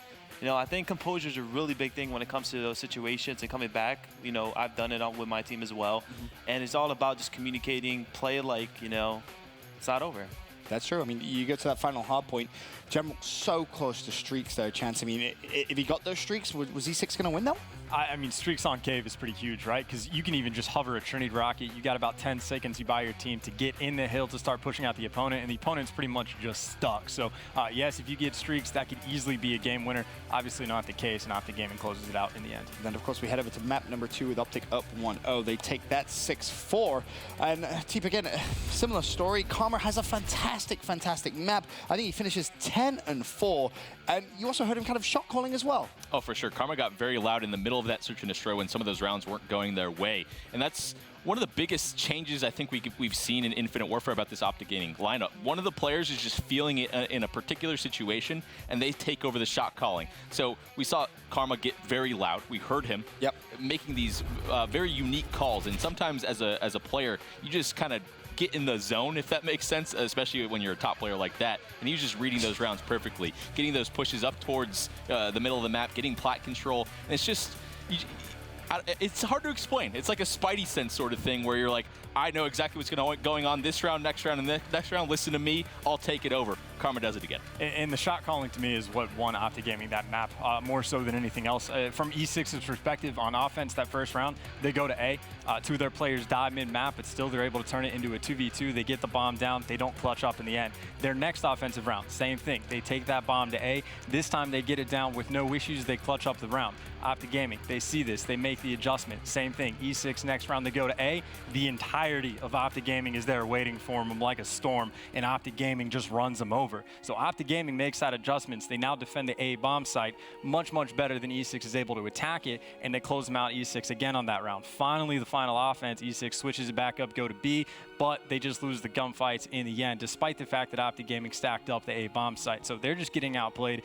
I think composure is a really big thing when it comes to those situations and coming back. I've done it with my team as well. And it's all about just communicating, play like, it's not over. That's true. I mean, you get to that final hard point. General so close to streaks, though, Chance. I mean, if he got those streaks, was E6 going to win, though? I mean, streaks on Cave is pretty huge, right? Because you can even just hover a Trinity rocket. You got about 10 seconds you buy your team to get in the hill to start pushing out the opponent, and the opponent's pretty much just stuck. So, yes, if you get streaks, that could easily be a game winner. Obviously not the case, and OpTic Gaming closes it out in the end. And then, of course, we head over to map number 2 with OpTic up 1-0. They take that 6-4. And, Teep, again, similar story. Karma has a fantastic map. I think he finishes 10-4. And you also heard him kind of shot calling as well. Oh, for sure. Karma got very loud in the middle of that search and destroy when some of those rounds weren't going their way. And that's one of the biggest changes I think we've seen in Infinite Warfare about this OpTic Gaming lineup, one of the players is just feeling it in a particular situation, and they take over the shot calling. So we saw Karma get very loud. We heard him making these very unique calls, and sometimes as a player, you just kind of get in the zone, if that makes sense, especially when you're a top player like that. And he was just reading those rounds perfectly, getting those pushes up towards the middle of the map, getting plat control, and it's just... it's hard to explain. It's like a Spidey sense sort of thing where you're like, I know exactly what's going on this round, next round, and the next round. Listen to me. I'll take it over. Karma does it again. And the shot calling to me is what won OpTic Gaming that map more so than anything else. From E6's perspective on offense, that first round, they go to A. Two of their players die mid-map, but still they're able to turn it into a 2v2. They get the bomb down. They don't clutch up in the end. Their next offensive round, same thing. They take that bomb to A. This time they get it down with no issues. They clutch up the round. OpTic Gaming, they see this. They make the adjustment. Same thing. E6 next round, they go to A. The entirety of OpTic Gaming is there waiting for them like a storm, and OpTic Gaming just runs them over. So OpTic Gaming makes that adjustments. They now defend the A bomb site much, much better than E6 is able to attack it, and they close them out E6 again on that round. Finally, the final offense, E6 switches it back up, go to B, but they just lose the gunfights in the end, despite the fact that OpTic Gaming stacked up the A bomb site. So they're just getting outplayed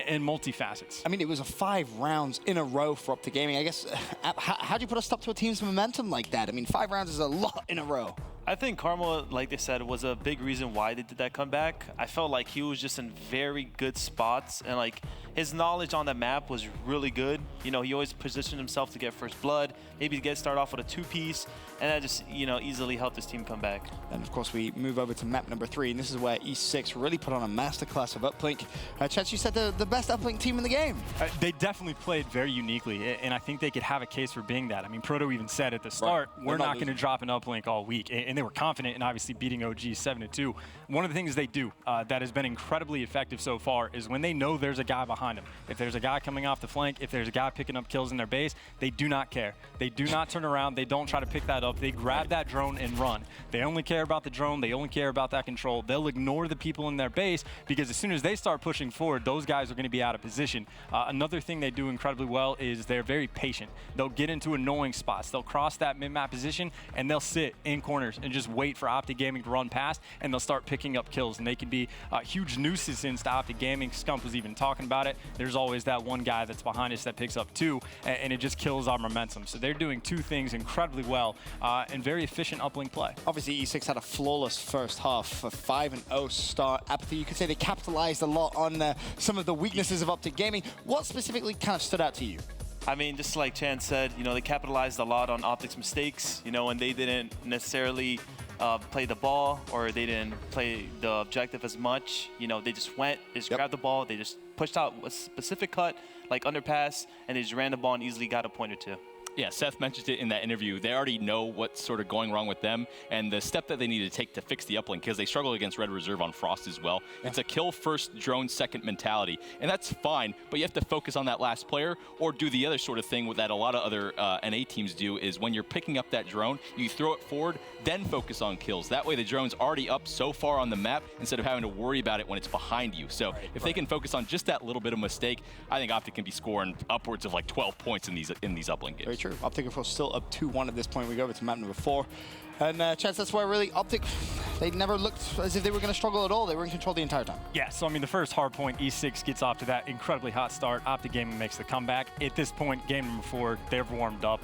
in multifacets. I mean, it was a 5 rounds in a row for OpTic Gaming. I guess, how do you put a stop to a team's momentum like that? I mean, 5 rounds is a lot in a row. I think Karma, like they said, was a big reason why they did that comeback. I felt like he was just in very good spots, and like his knowledge on the map was really good. You know, he always positioned himself to get first blood, maybe start off with a 2-piece, and that just, you know, easily helped his team come back. And of course, we move over to map number 3, and this is where E6 really put on a masterclass of Uplink. Chance, you said the best Uplink team in the game. They definitely played very uniquely, and I think they could have a case for being that. I mean, Proto even said at the start, we're not going to drop an Uplink all week, and they were confident in obviously beating OG 7-2. One of the things they do that has been incredibly effective so far is when they know there's a guy behind them. If there's a guy coming off the flank, if there's a guy picking up kills in their base, they do not care. They do not turn around. They don't try to pick that up. They grab that drone and run. They only care about the drone. They only care about that control. They'll ignore the people in their base because as soon as they start pushing forward, those guys are going to be out of position. Another thing they do incredibly well is they're very patient. They'll get into annoying spots. They'll cross that mid-map position and they'll sit in corners and just wait for OpTic Gaming to run past, and they'll start picking up kills, and they can be huge nuisances to OpTic Gaming. Scump was even talking about it. There's always that one guy that's behind us that picks up 2, and it just kills our momentum. So they're doing 2 things incredibly well, and very efficient uplink play. Obviously, E6 had a flawless first half, a 5-0 start. Apathy, you could say they capitalized a lot on some of the weaknesses of OpTic Gaming. What specifically kind of stood out to you? I mean, just like Chan said, you know, they capitalized a lot on OpTic's mistakes, you know, and they didn't necessarily play the ball, or they didn't play the objective as much. You know, they just went, they just grabbed the ball, they just pushed out a specific cut, like underpass, and they just ran the ball and easily got a point or 2. Yeah, Seth mentioned it in that interview. They already know what's sort of going wrong with them and the step that they need to take to fix the uplink, because they struggle against Red Reserve on Frost as well. Yeah. It's a kill first, drone second mentality, and that's fine, but you have to focus on that last player or do the other sort of thing that a lot of other NA teams do is when you're picking up that drone, you throw it forward, then focus on kills. That way the drone's already up so far on the map instead of having to worry about it when it's behind you. So if they can focus on just that little bit of mistake, I think OpTic can be scoring upwards of like 12 points in these uplink games. Very true. OpTic, of course, still up 2-1 at this point. We go over to map number 4. And Chance, that's why really OpTic, they never looked as if they were going to struggle at all. They were in control the entire time. Yeah, so I mean, the first hard point, E6 gets off to that incredibly hot start. OpTic Gaming makes the comeback. At this point, game number 4, they're warmed up.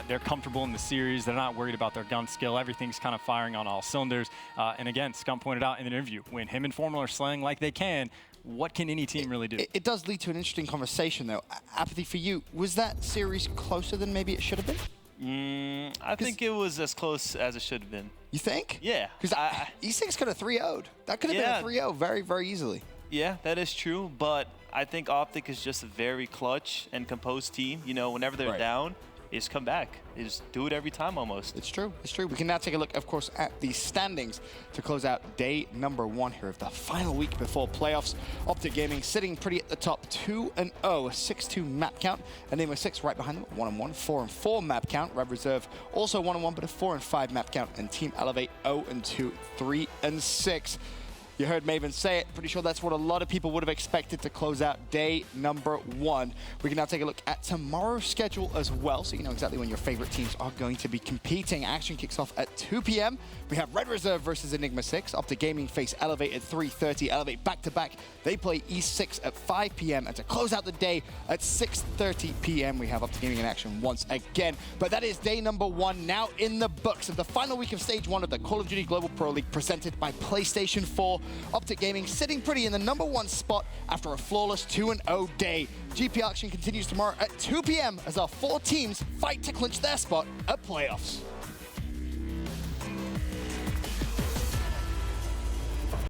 They're comfortable in the series. They're not worried about their gun skill. Everything's kind of firing on all cylinders. And again, Scump pointed out in the interview, when him and Formal are slaying like they can, what can any team really do? It does lead to an interesting conversation, though. Apathy, for you, was that series closer than maybe it should have been? I think it was as close as it should have been. You think? Yeah. Because E6 could have 3-0'd. That could have been a 3-0 very, very easily. Yeah, that is true, but I think OpTic is just a very clutch and composed team. You know, whenever they're down, they just come back. They just do it every time almost. It's true. It's true. We can now take a look, of course, at the standings to close out day number 1 here of the final week before playoffs. OpTic Gaming sitting pretty at the top, 2-0, a 6-2 map count. Enigma6 right behind them, 1-1, 4-4 map count. Red Reserve also 1-1, but a 4-5 map count. And Team Elevate 0-2, 3-6. You heard Maven say it. Pretty sure that's what a lot of people would have expected to close out day number 1. We can now take a look at tomorrow's schedule as well, so you know exactly when your favorite teams are going to be competing. Action kicks off at 2 p.m. We have Red Reserve versus Enigma6. OpTic Gaming face Elevate at 3:30. Elevate back-to-back. They play E6 at 5 p.m. And to close out the day at 6:30 p.m., we have OpTic Gaming in action once again. But that is day number 1 now in the books of the final week of Stage 1 of the Call of Duty Global Pro League presented by PlayStation 4. OpTic Gaming sitting pretty in the number 1 spot after a flawless 2-0 day. GP action continues tomorrow at 2 p.m. as our 4 teams fight to clinch their spot at playoffs.